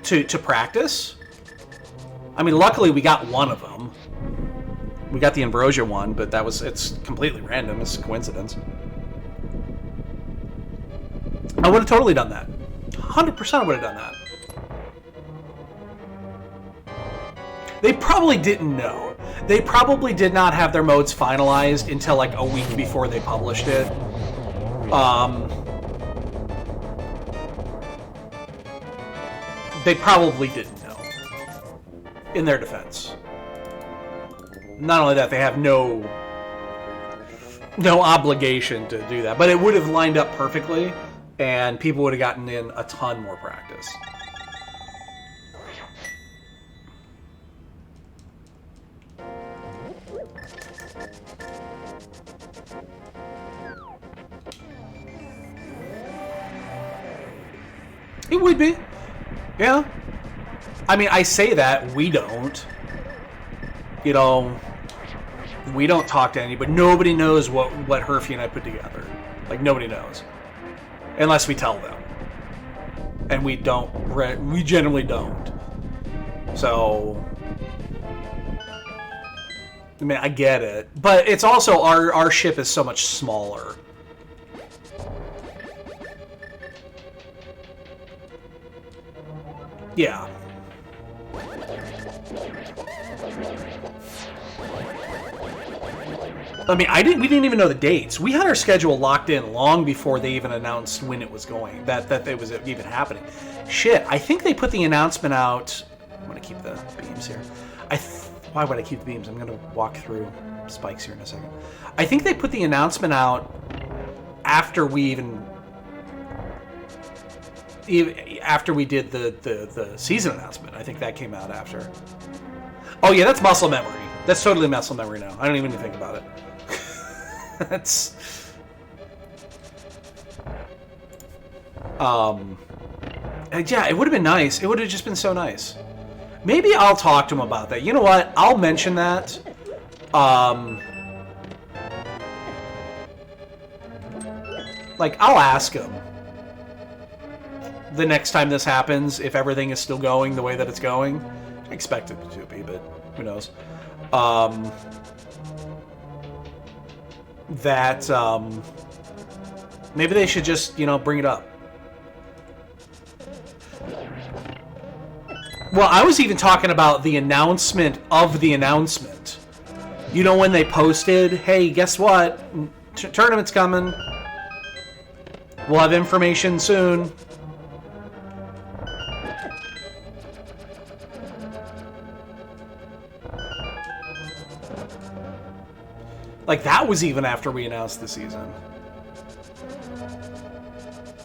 to practice. I mean, luckily we got one of them. We got the Invrosia one, but it's completely random. It's a coincidence. I would have totally done that. 100% would have done that. They probably didn't know. They probably did not have their modes finalized until like a week before they published it. They probably didn't know. In their defense. Not only that, they have no obligation to do that, but it would have lined up perfectly, and people would have gotten in a ton more practice. It would be. Yeah. I mean, I say that, we don't. You know, we don't talk to anybody. Nobody knows what Herfy and I put together. Like, nobody knows. Unless we tell them. And we don't. We generally don't. So, I mean, I get it. But it's also, our ship is so much smaller. Yeah. I mean, we didn't even know the dates. We had our schedule locked in long before they even announced when it was going, that it was even happening. Shit, I think they put the announcement out. I'm gonna keep the beams here. Why would I keep the beams? I'm gonna walk through spikes here in a second. I think they put the announcement out after we after we did the season announcement. I think that came out after. Oh yeah, that's muscle memory. That's totally muscle memory now. I don't even think about it. That's yeah, it would have been nice. It would have just been so nice. Maybe I'll talk to him about that. You know what? I'll mention that. Like, I'll ask him the next time this happens if everything is still going the way that it's going. I expect it to be, but who knows? Maybe they should just, you know, bring it up. Well, I was even talking about the announcement of the announcement. You know, when they posted, hey, guess what? Tournament's coming. We'll have information soon. Like, that was even after we announced the season.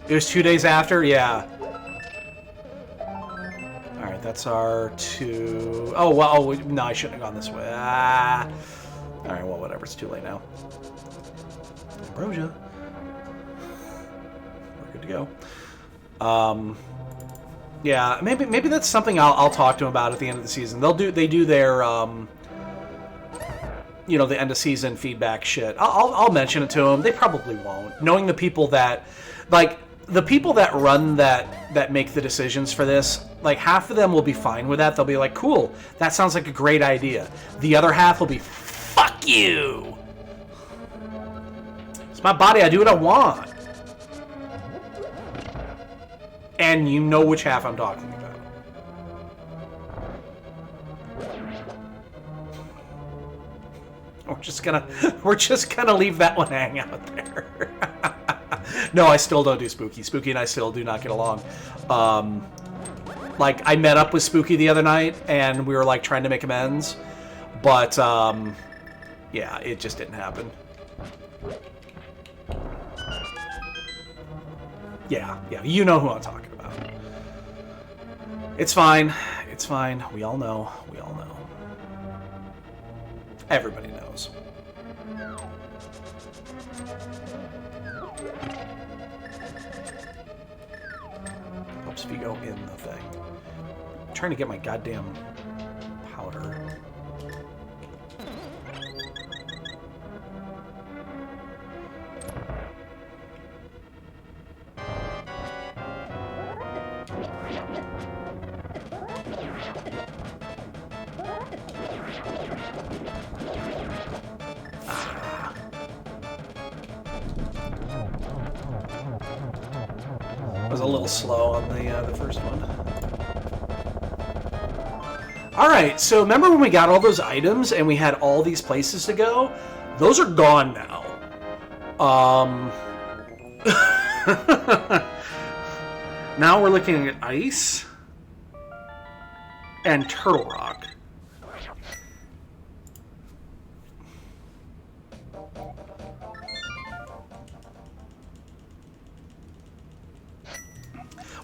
It was 2 days after? Yeah. Alright, that's our 2... Oh, well, no, I shouldn't have gone this way. Ah. Alright, well, whatever. It's too late now. Invrosia. We're good to go. Yeah, maybe that's something I'll talk to them about at the end of the season. They do their... you know, the end of season feedback shit. I'll mention it to them. They probably won't. Knowing the people that, like, the people that run that make the decisions for this, like, half of them will be fine with that. They'll be like, cool, that sounds like a great idea. The other half will be, fuck you. It's my body. I do what I want. And you know which half I'm talking about. We're just gonna leave that one hang out there. No, I still don't do Spooky. Spooky and I still do not get along. Like, I met up with Spooky the other night and we were like trying to make amends, but yeah, it just didn't happen. Yeah, you know who I'm talking about. It's fine. It's fine. We all know. We all know. Everybody knows. Helps if you go in the thing. I'm trying to get my goddamn powder. Was a little slow on the first one. Alright, so remember when we got all those items and we had all these places to go? Those are gone now. Now we're looking at ice and Turtle Rock.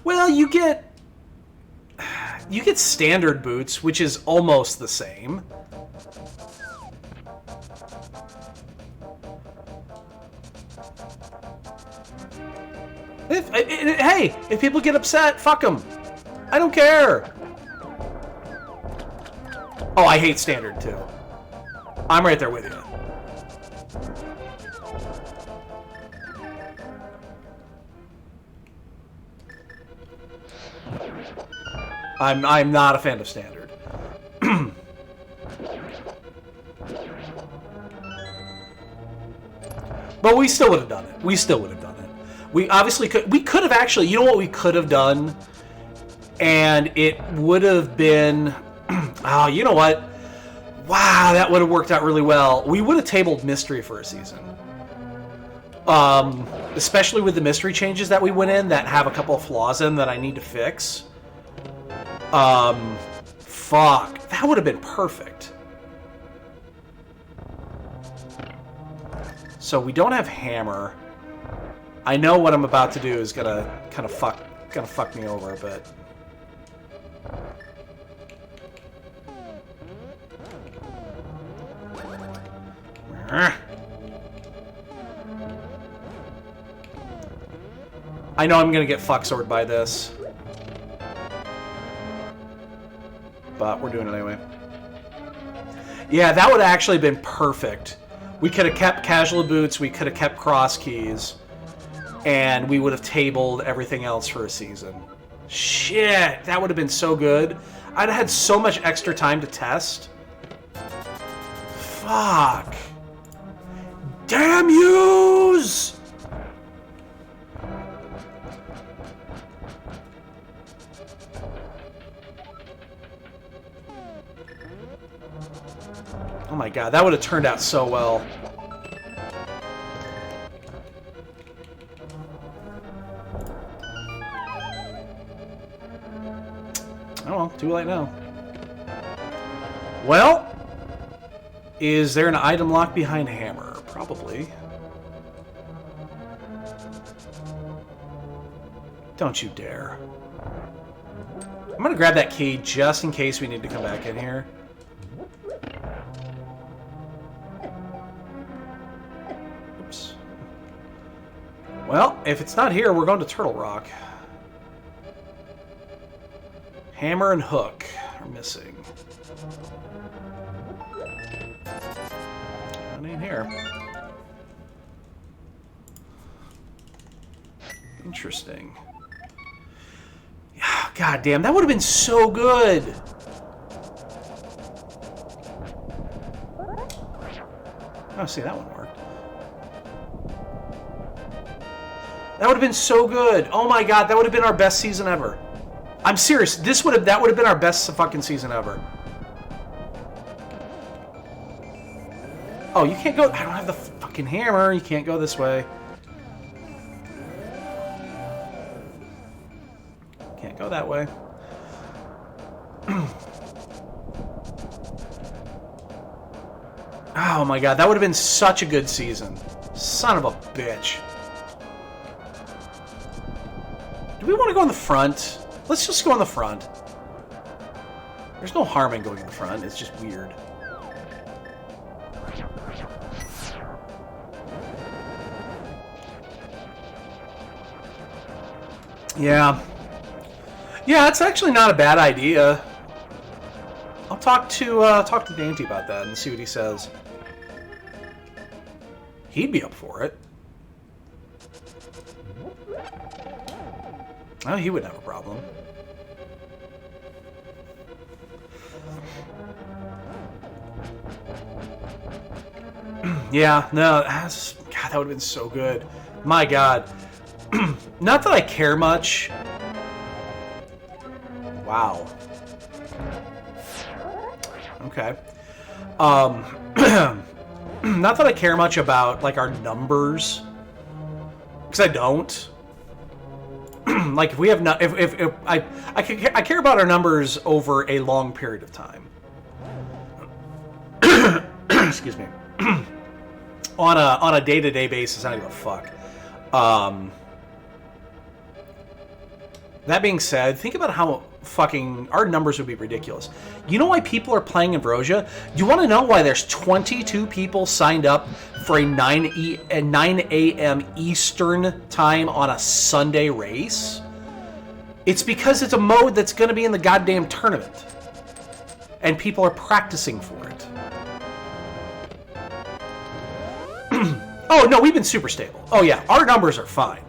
Well, you get standard boots, which is almost the same. Hey, if people get upset, fuck them. I don't care. Oh, I hate standard too. I'm right there with you. I'm not a fan of standard. But we still would have done it. We still would have done it. We obviously could. We could have actually. You know what we could have done, and it would have been. Oh, you know what? Wow, that would have worked out really well. We would have tabled mystery for a season. Especially with the mystery changes that we went in that have a couple of flaws in that I need to fix. Fuck. That would have been perfect. So we don't have hammer. I know what I'm about to do is gonna fuck me over, but I know I'm gonna get fuck-sword by this. But we're doing it anyway. Yeah, that would have actually been perfect. We could have kept casual boots, we could have kept cross keys, and we would have tabled everything else for a season. Shit, that would have been so good. I'd have had so much extra time to test. Fuck. Damn yous! Oh my god, that would have turned out so well. Oh well, too late now. Well, is there an item lock behind hammer? Probably. Don't you dare. I'm gonna grab that key just in case we need to come back in here. Oops. Well, if it's not here, we're going to Turtle Rock. Hammer and hook are missing. It ain't here. Interesting. God damn, that would have been so good. Oh, see, that one worked. That would have been so good. Oh my god, that would have been our best season ever. I'm serious. That would have been our best fucking season ever. Oh, you can't go. I don't have the fucking hammer. You can't go this way. Can't go that way. Oh my god, that would have been such a good season. Son of a bitch. Do we want to go in the front? Let's just go in the front. There's no harm in going in the front. It's just weird. Yeah. Yeah, it's actually not a bad idea. I'll talk to Dante about that and see what he says. He'd be up for it. Oh, he wouldn't have a problem. Yeah, no, God, that would have been so good. My God. Not that I care much. Wow. Okay. Not that I care much about, like, our numbers. Because I don't. Like, if we have not, if I care about our numbers over a long period of time. Excuse me. On a day-to-day basis, I don't give a fuck. That being said, think about how our numbers would be ridiculous. You know why people are playing Invrosia? You want to know why there's 22 people signed up for a 9 a.m. Eastern time on a Sunday race? It's because it's a mode that's going to be in the goddamn tournament. And people are practicing for it. Oh, no, we've been super stable. Oh, yeah, our numbers are fine.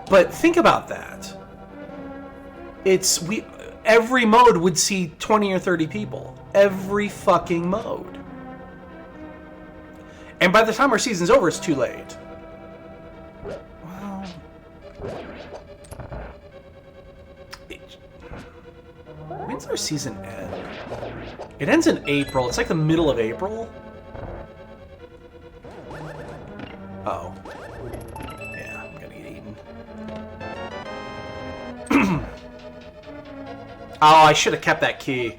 But think about that. Every mode would see 20 or 30 people. Every fucking mode. And by the time our season's over, it's too late. Well... When's our season end? It ends in April. It's like the middle of April. Uh-oh. Yeah, I'm gonna get eaten. Oh, I should have kept that key.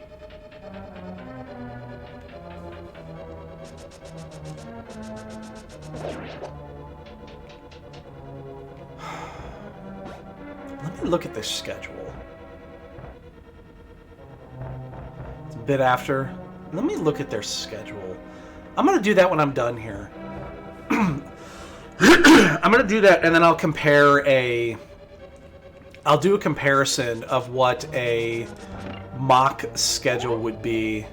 Let me look at this schedule. It's a bit after. Let me look at their schedule. I'm gonna do that when I'm done here. I'm gonna do that, and then I'll compare I'll do a comparison of what a mock schedule would be.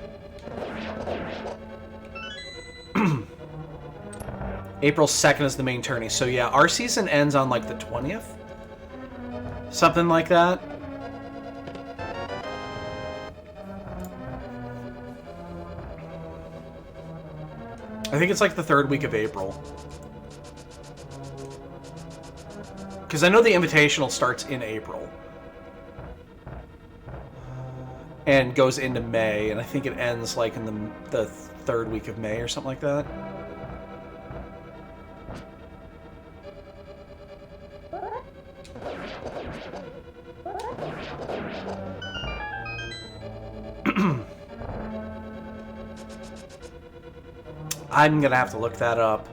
April 2nd is the main tourney, so yeah, our season ends on like the 20th? Something like that. I think it's like the 3rd week of April. Because I know the Invitational starts in April. And goes into May, and I think it ends like in the 3rd week of May or something like that. I'm gonna have to look that up.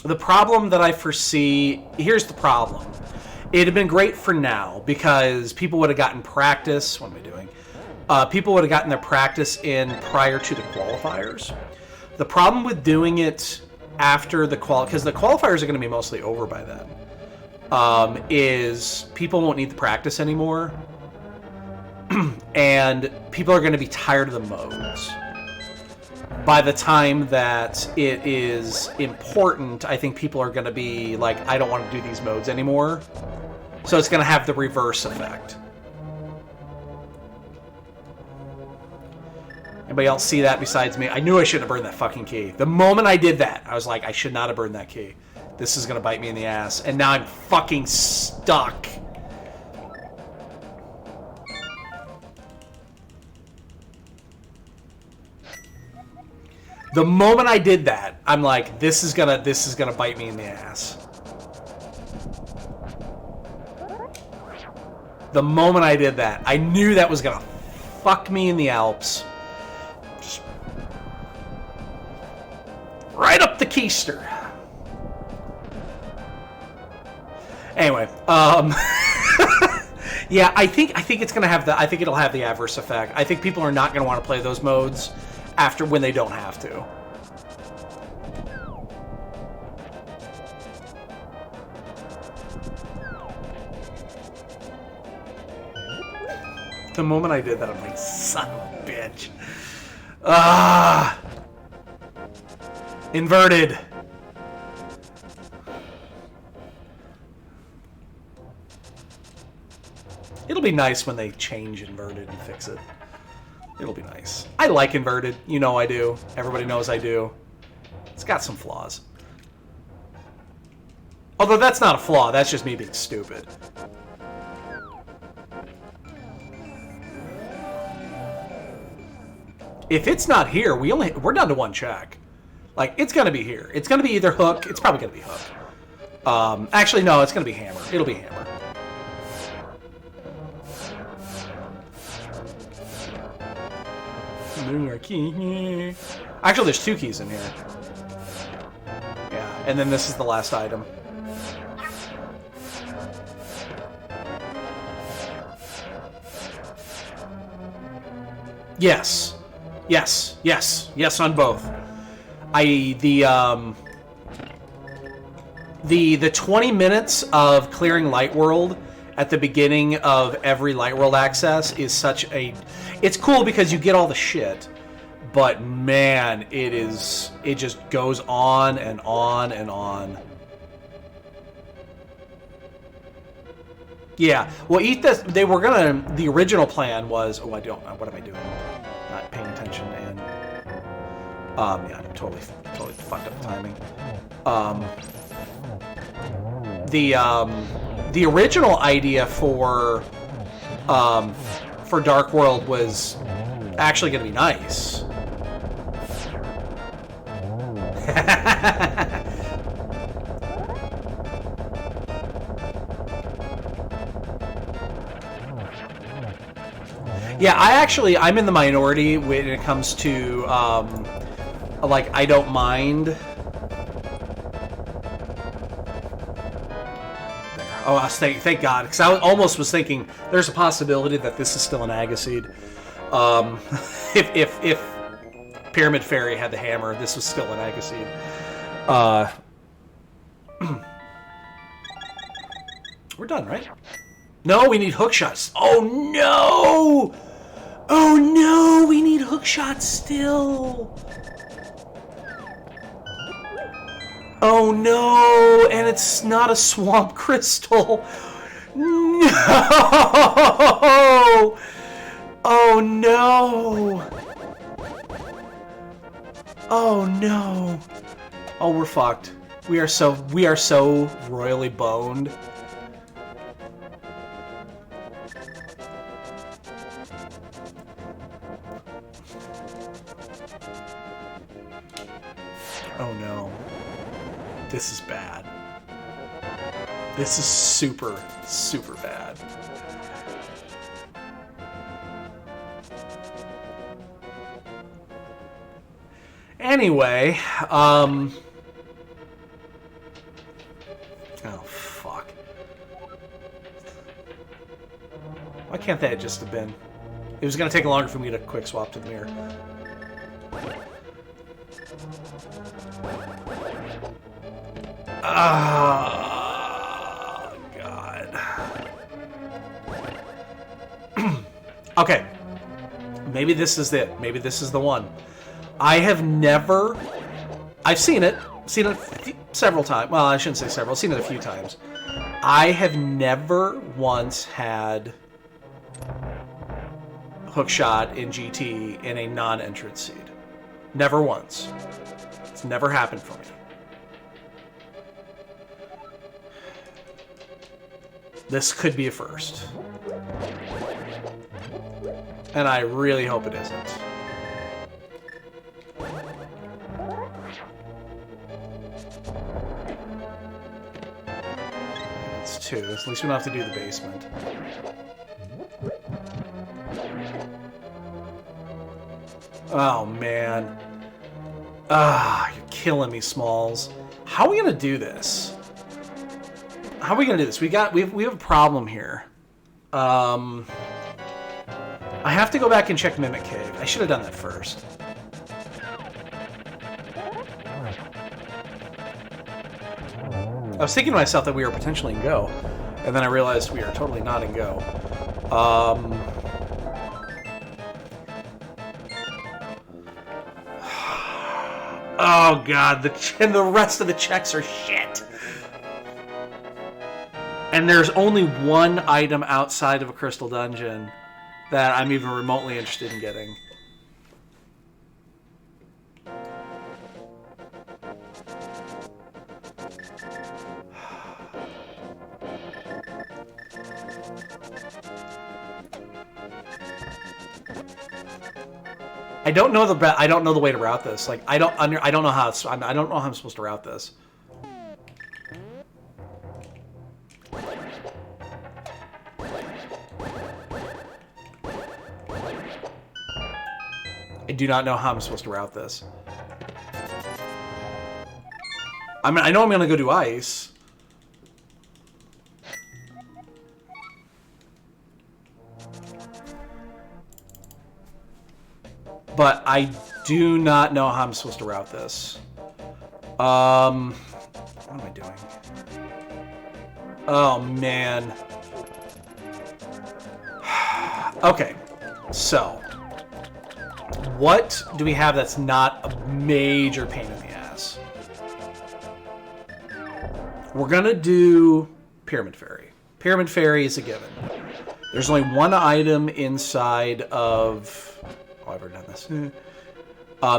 The problem that I foresee... Here's the problem. It'd have been great for now, because people would have gotten practice... What am I doing? People would have gotten their practice in prior to the qualifiers. The problem with doing it after the because the qualifiers are going to be mostly over by then, is people won't need the practice anymore. And people are going to be tired of the modes. By the time that it is important, I think people are going to be like, I don't want to do these modes anymore. So it's going to have the reverse effect. Anybody else see that besides me? I knew I shouldn't have burned that fucking key. The moment I did that, I was like, I should not have burned that key. This is going to bite me in the ass. And now I'm fucking stuck. The moment I did that, I'm like, this is gonna bite me in the ass. The moment I did that, I knew that was gonna fuck me in the Alps. Just right up the keister. Anyway, yeah, I think it's gonna have I think it'll have the adverse effect. I think people are not gonna want to play those modes after when they don't have to. The moment I did that, I'm like, son of a bitch. Ah! Inverted. It'll be nice when they change inverted and fix it. It'll be nice. I like inverted. You know I do. Everybody knows I do. It's got some flaws. Although that's not a flaw. That's just me being stupid. If it's not here, we're down to one check. Like, it's gonna be here. It's gonna be either hook. It's probably gonna be hook. Actually, no. It's gonna be hammer. It'll be hammer. Actually, there's 2 keys in here. Yeah, and then this is the last item. Yes. Yes. Yes. Yes on both. The 20 minutes of clearing Light World at the beginning of every Light World access is such a... It's cool because you get all the shit, but man, it just goes on and on and on. Yeah, well, eat this. They were gonna. The original plan was. Oh, I don't. What am I doing? Not paying attention and. Yeah, totally fucked up the timing. The original idea for Dark World was actually gonna be nice. Yeah, I'm in the minority when it comes to, like, I don't mind. Oh, thank God, because I almost was thinking there's a possibility that this is still an Agaseed. If Pyramid Fairy had the hammer, this was still an Agaseed. We're done, right? No, we need hook shots. Oh no! Oh no, we need hook shots still. Oh no, and it's not a swamp crystal. No! Oh no! Oh no! Oh, we're fucked. We are so royally boned. Oh no. This is bad. This is super, super bad. Anyway, oh fuck. Why can't that just have been? It was gonna take longer for me to quick swap to the mirror. Oh, God. Okay. Maybe this is it. Maybe this is the one. I've seen it. Seen it several times. Well, I shouldn't say several. I've seen it a few times. I have never once had hookshot in GT in a non-entrance seed. Never once. It's never happened for me. This could be a first. And I really hope it isn't. It's 2. At least we don't have to do the basement. Oh, man. Ah, you're killing me, Smalls. How are we gonna do this? How are we gonna do this? We have a problem here. I have to go back and check Mimic Cave. I should have done that first. I was thinking to myself that we were potentially in Go, and then I realized we are totally not in Go. Oh god, and the rest of the checks are shit. And there's only one item outside of a crystal dungeon that I'm even remotely interested in getting. I don't know the way to route this. Like I don't know how I'm supposed to route this. I do not know how I'm supposed to route this. I mean, I know I'm gonna go do ice. But I do not know how I'm supposed to route this. What am I doing? Oh, man. Okay, so what do we have that's not a major pain in the ass? We're gonna do Pyramid Fairy. Pyramid Fairy is a given. There's only one item inside of... Oh, I've already done this.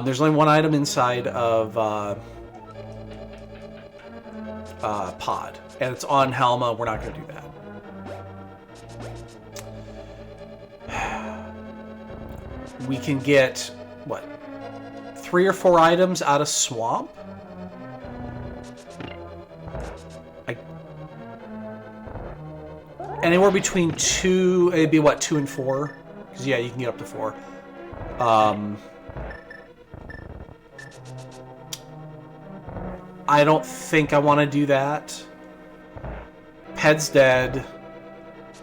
There's only one item inside of Pod, and it's on Helma. We're not gonna do that. We can get, what, 3 or 4 items out of Swamp? Anywhere between 2, it'd be what, 2 and 4? Because, yeah, you can get up to 4. I don't think I want to do that. Ped's dead.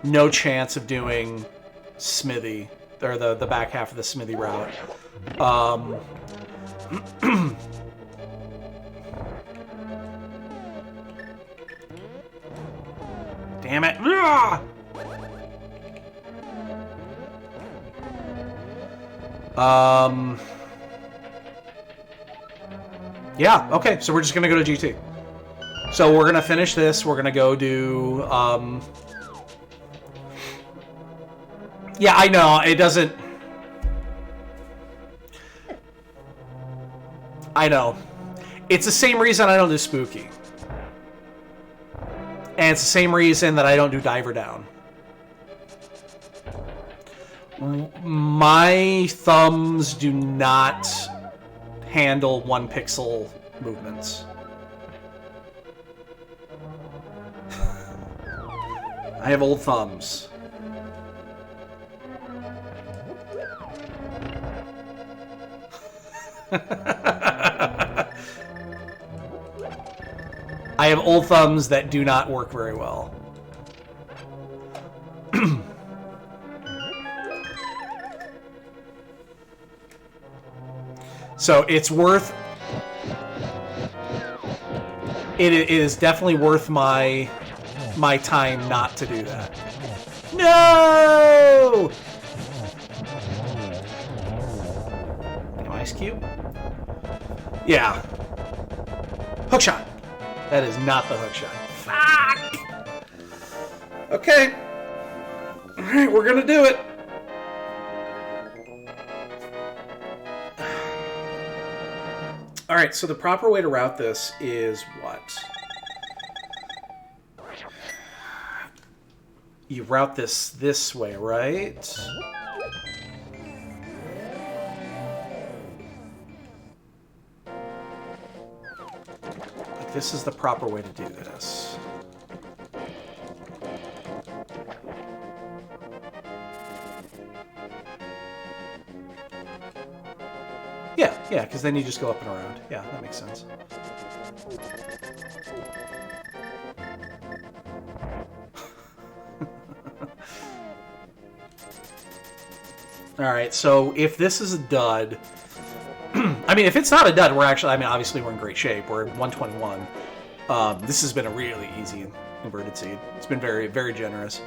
No chance of doing Smithy. Or the back half of the Smithy route. Damn it. Yeah, okay, so we're just gonna go to GT. So we're gonna finish this, we're gonna go do, yeah, I know, it doesn't... I know. It's the same reason I don't do Spooky. And it's the same reason that I don't do Diver Down. My thumbs do not handle 1 pixel movements. I have old thumbs. I have old thumbs that do not work very well. So it's worth... It is definitely worth my time not to do that. No! Ice Cube? Yeah. Hookshot. That is not the hookshot. Fuck! Okay. Alright, we're gonna do it. Alright, so the proper way to route this is what? You route this way, right? Like, this is the proper way to do this. Yeah, because then you just go up and around. Yeah, that makes sense. Alright, so if this is a dud... I mean, if it's not a dud, we're actually... I mean, obviously we're in great shape. We're at 121. This has been a really easy inverted seed. It's been very, very generous.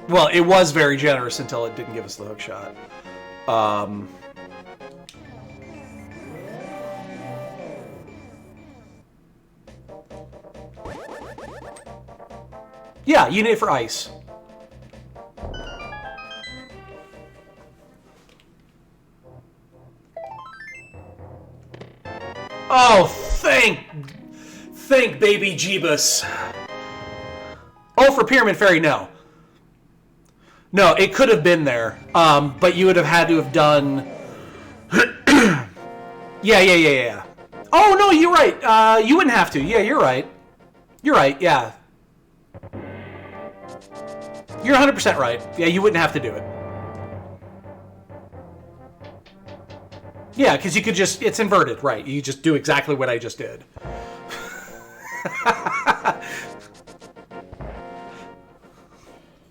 Well, it was very generous until it didn't give us the hook shot. Yeah, you need it for ice. Oh, thank baby Jeebus. Oh, for Pyramid Fairy, no. No, it could have been there, but you would have had to have done... Yeah. Oh, no, you're right. You wouldn't have to. Yeah, you're right. You're right, yeah. You're 100% right. Yeah, you wouldn't have to do it. Yeah, because you could just... It's inverted, right. You just do exactly what I just did.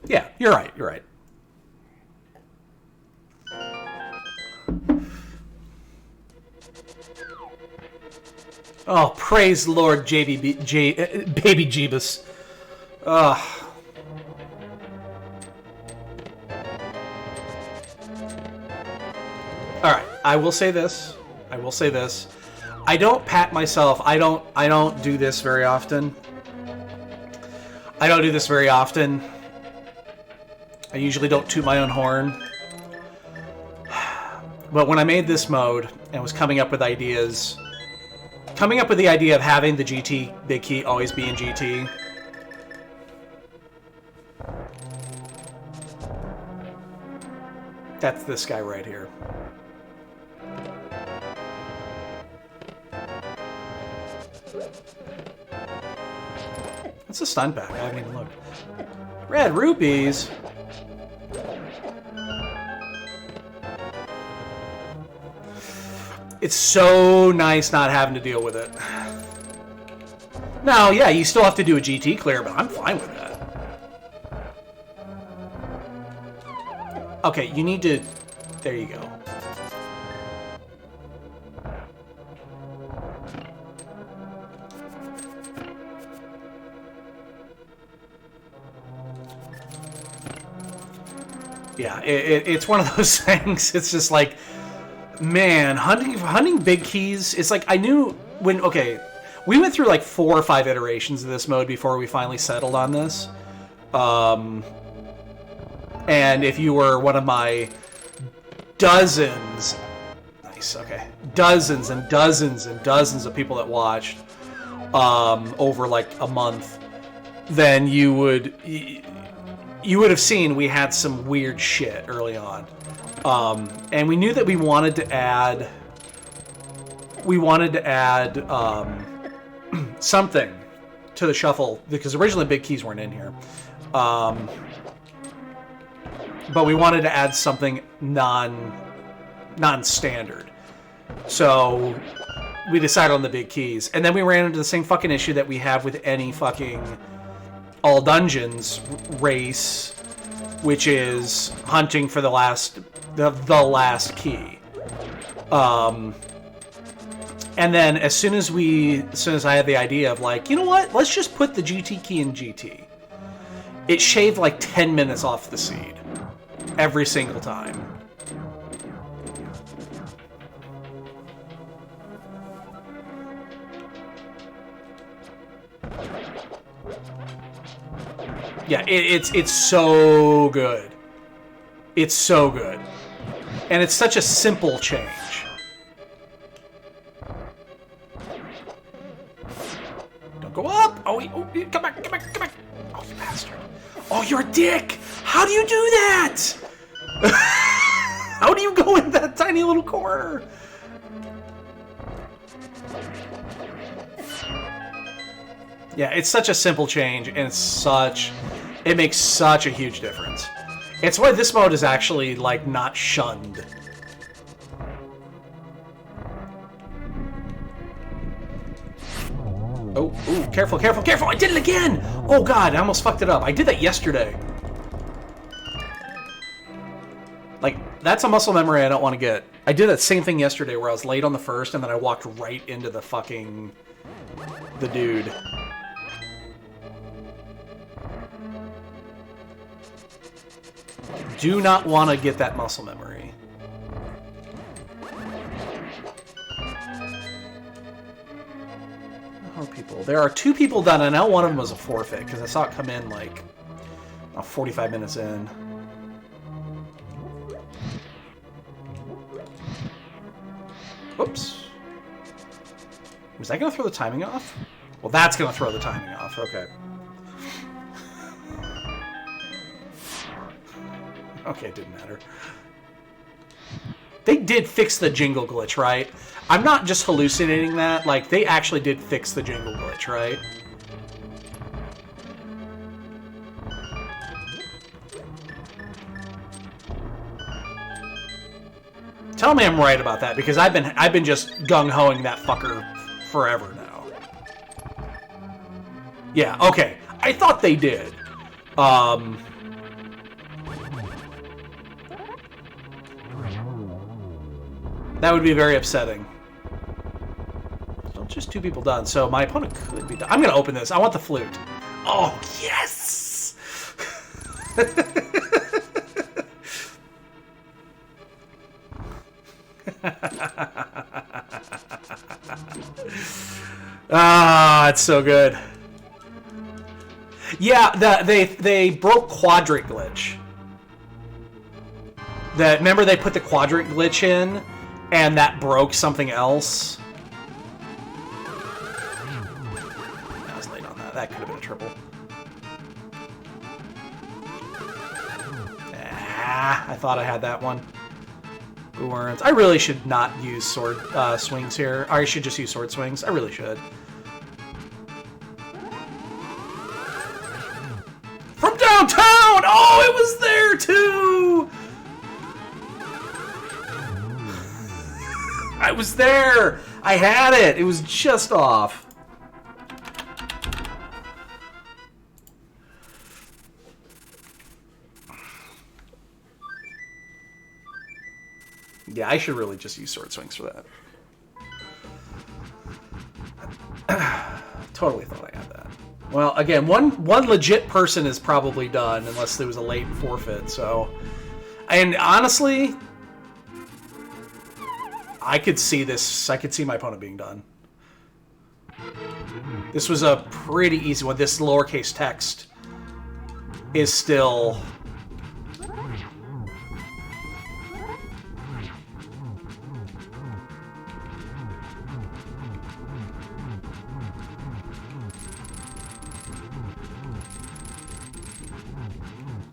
Yeah, you're right. You're right. Oh, praise Lord, Baby Jeebus. Ugh. All right, I will say this. I don't pat myself. I don't do this very often. I usually don't toot my own horn. But when I made this mode and was coming up with the idea of having the GT big key always be in GT. That's this guy right here. It's a stun pack. I haven't even looked. Red rupees. It's so nice not having to deal with it. Now, yeah, you still have to do a GT clear, but I'm fine with that. Okay, you need to... There you go. Yeah, it's one of those things. It's just like, man, hunting big keys. It's like I knew when. Okay, we went through like 4 or 5 iterations of this mode before we finally settled on this. And if you were one of my dozens, nice, okay, dozens and dozens and dozens of people that watched over like a month, then you would have seen we had some weird shit early on. And we knew that we wanted to add something to the shuffle, because originally big keys weren't in here. But we wanted to add something non-standard. So we decided on the big keys. And then we ran into the same fucking issue that we have with any fucking all dungeons race, which is hunting for the last key. And then as soon as I had the idea of like, you know what, let's just put the GT key in GT, it shaved like 10 minutes off the seed every single time. Yeah, it's so good. It's so good. And it's such a simple change. Don't go up! Oh, come back! Oh, you bastard. Oh, you're a dick! How do you do that? How do you go in that tiny little corner? Yeah, it's such a simple change, and it makes such a huge difference. It's why this mode is actually, like, not shunned. Oh, ooh, careful! I did it again! Oh god, I almost fucked it up. I did that yesterday. Like, that's a muscle memory I don't want to get. I did that same thing yesterday where I was late on the first, and then I walked right into the dude. Do not want to get that muscle memory. How people? There are 2 people done, and now one of them was a forfeit because I saw it come in like 45 minutes in. Whoops. Was that going to throw the timing off? Well, that's going to throw the timing off. Okay. Okay, it didn't matter. They did fix the jingle glitch, right? I'm not just hallucinating that. Like, they actually did fix the jingle glitch, right? Tell me I'm right about that, because I've been just gung-hoing that fucker forever now. Yeah, okay. I thought they did. That would be very upsetting. So just 2 people done. So my opponent could be done. I'm going to open this. I want the flute. Oh, yes! Ah, it's so good. Yeah, they broke quadrant glitch. Remember they put the quadrant glitch in, and that broke something else. I was late on that. That could have been a triple. Ah, I thought I had that one. Boomerans. I really should not use sword swings here. I should just use sword swings. I really should. From downtown! Oh, it was there too! I was there! I had it! It was just off. Yeah, I should really just use sword swings for that. Totally thought I had that. Well, again, one legit person is probably done, unless there was a late forfeit, so... And honestly, I could see this. I could see my opponent being done. This was a pretty easy one. This lowercase text is still...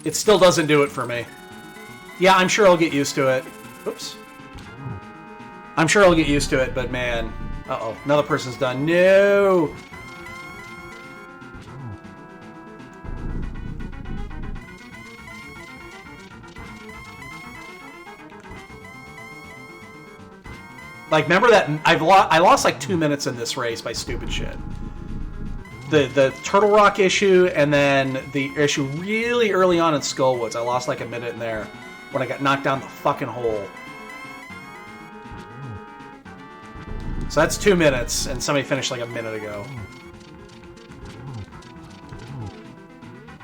It still doesn't do it for me. Yeah, I'm sure I'll get used to it. Oops. I'm sure I'll get used to it, but man... Uh-oh, another person's done. No! Like, remember that... I lost like 2 minutes in this race by stupid shit. The Turtle Rock issue, and then the issue really early on in Skullwoods. I lost like a minute in there when I got knocked down the fucking hole. So that's 2 minutes, and somebody finished like a minute ago.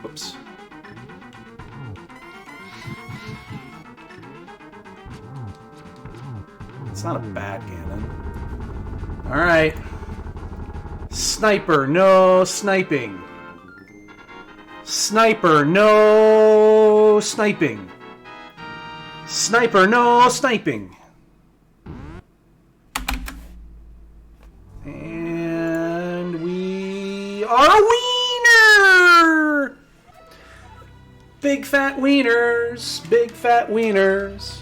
Whoops. It's not a bad Ganon. Alright. Sniper, no sniping. Sniper, no sniping. Sniper, no sniping. And we are a wiener! Big fat wieners. Big fat wieners.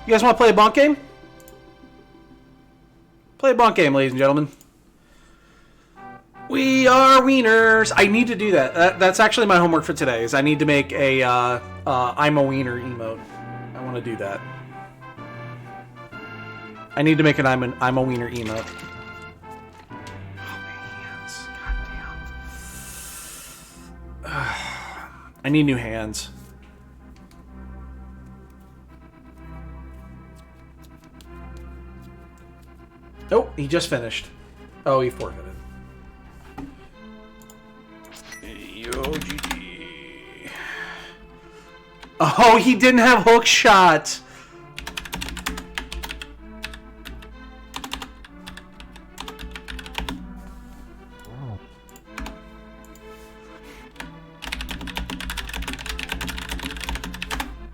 You guys want to play a bonk game? Play a bonk game, ladies and gentlemen. We are wieners. I need to do that. That's actually my homework for today. Is I need to make a I'm a wiener emote. I want to do that. I need to make an I'm a wiener emote. Oh, my hands. Goddamn. I need new hands. Nope, he just finished. Oh, he forfeited. GG. Oh, he didn't have hook shot.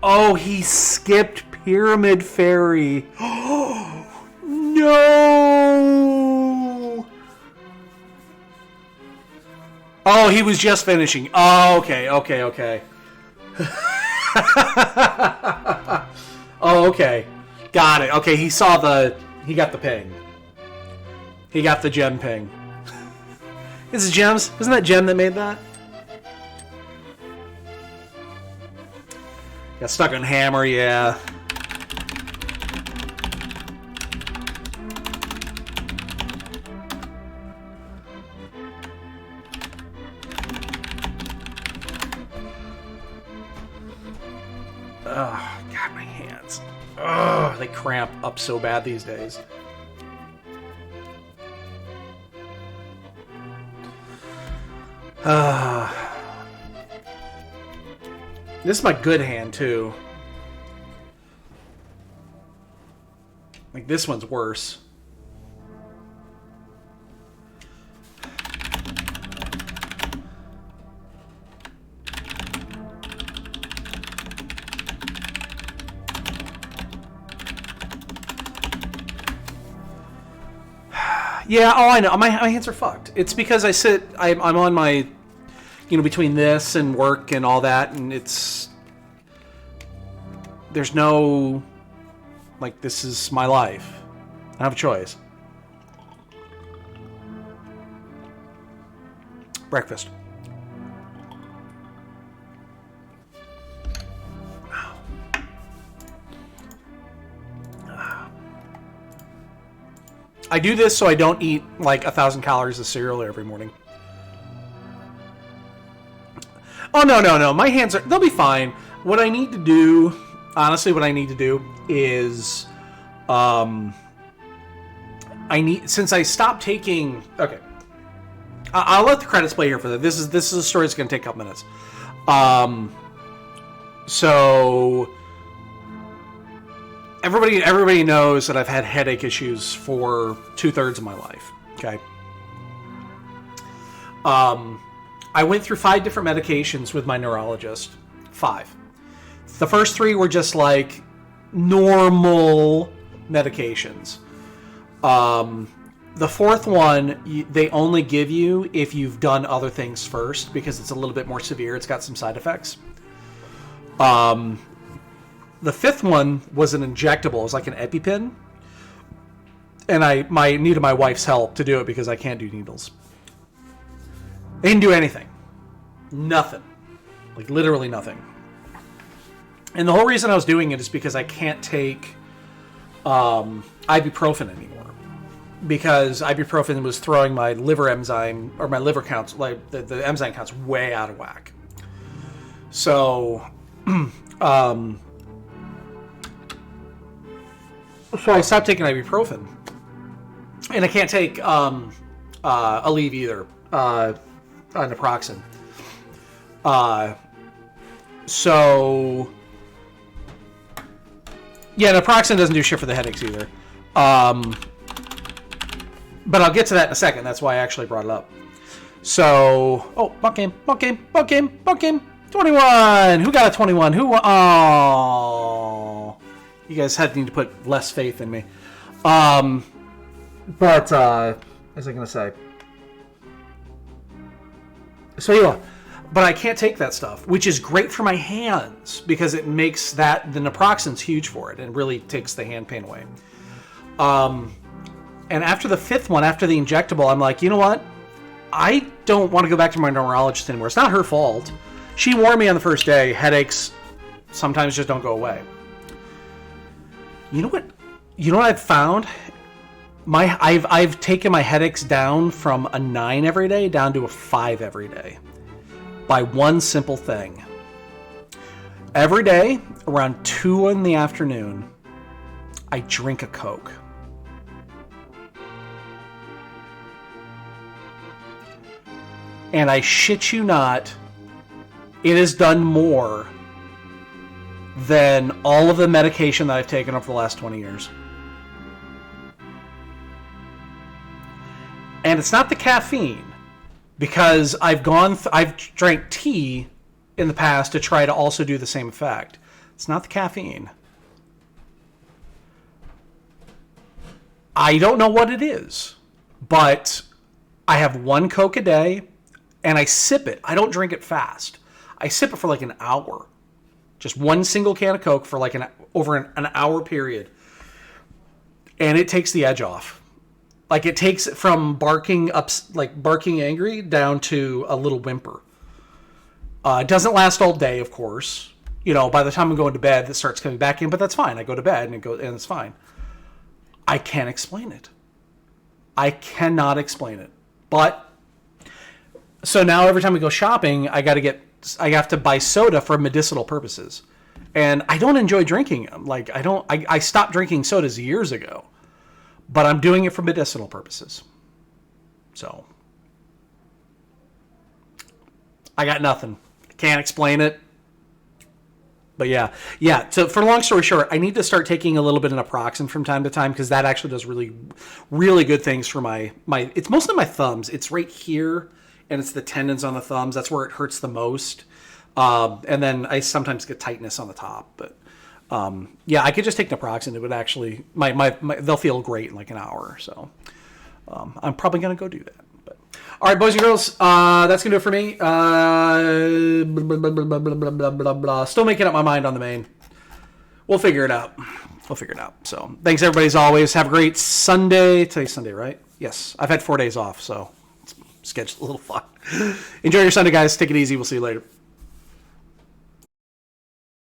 Oh, he skipped Pyramid Fairy. Oh, no! Oh, he was just finishing. Oh, okay. Oh, okay. Got it. Okay, he got the ping. He got the gem ping. This is Gems? Wasn't that Gem that made that? Got stuck on hammer, yeah. Oh, God, my hands. Oh, they cramp up so bad these days. This is my good hand, too. Like, this one's worse. Yeah, oh, I know. My hands are fucked. It's because I'm on my, between this and work and all that, and there's no, like, this is my life. I don't have a choice. Breakfast. I do this so I don't eat like 1,000 calories of cereal every morning. Oh, no. My hands they'll be fine. What I need to do, honestly, is, since I stopped taking, okay. I'll let the credits play here for that. This is a story that's going to take a couple minutes. So everybody knows that I've had headache issues for 2/3 of my life. Okay. I went through 5 different medications with my neurologist. 5. The first 3 were just like normal medications. The 4th one, they only give you if you've done other things first because it's a little bit more severe. It's got some side effects. The 5th one was an injectable. It was like an EpiPen. And I needed my wife's help to do it because I can't do needles. They didn't do anything. Nothing. Like literally nothing. And the whole reason I was doing it is because I can't take ibuprofen anymore. Because ibuprofen was throwing my liver enzyme, or my liver counts, like the enzyme counts way out of whack. So, so I stopped taking ibuprofen. And I can't take Aleve either, naproxen. So, yeah, naproxen doesn't do shit for the headaches either. But I'll get to that in a second. That's why I actually brought it up. So, oh, bunk game. 21! Who got a 21? Oh, you guys need to put less faith in me. But, what was I going to say? So, yeah. But I can't take that stuff, which is great for my hands because it makes the naproxen's huge for it and really takes the hand pain away. And after the 5th one, after the injectable, I'm like, you know what? I don't want to go back to my neurologist anymore. It's not her fault. She warned me on the first day, headaches sometimes just don't go away. You know what? I've found? I've taken my headaches down from a 9 every day down to a 5 every day. By one simple thing. Every day, around 2 in the afternoon, I drink a Coke. And I shit you not, it has done more than all of the medication that I've taken over the last 20 years. And it's not the caffeine, because I've drank tea in the past to try to also do the same effect. It's not the caffeine. I don't know what it is, but I have 1 Coke a day. And I sip it. I don't drink it fast. I sip it for like an hour. Just 1 single can of Coke for like over an hour period. And it takes the edge off. Like it takes it from barking angry down to a little whimper. It doesn't last all day, of course. By the time I'm going to bed, it starts coming back in, but that's fine. I go to bed and it's fine. I can't explain it. I cannot explain it. But so now every time we go shopping, I have to buy soda for medicinal purposes. And I don't enjoy drinking them. Like, I stopped drinking sodas years ago, but I'm doing it for medicinal purposes. So I got nothing. Can't explain it. But yeah. So for long story short, I need to start taking a little bit of naproxen from time to time, because that actually does really, really good things for my. It's mostly my thumbs. It's right here, and it's the tendons on the thumbs. That's where it hurts the most. And then I sometimes get tightness on the top. But yeah, I could just take naproxen. It would actually they'll feel great in like an hour. So I'm probably gonna go do that. All right, boys and girls, that's going to do it for me. Still making up my mind on the main. We'll figure it out. So thanks, everybody, as always. Have a great Sunday. Today's Sunday, right? Yes. I've had 4 days off, so it's schedule's a little fun. Enjoy your Sunday, guys. Take it easy. We'll see you later.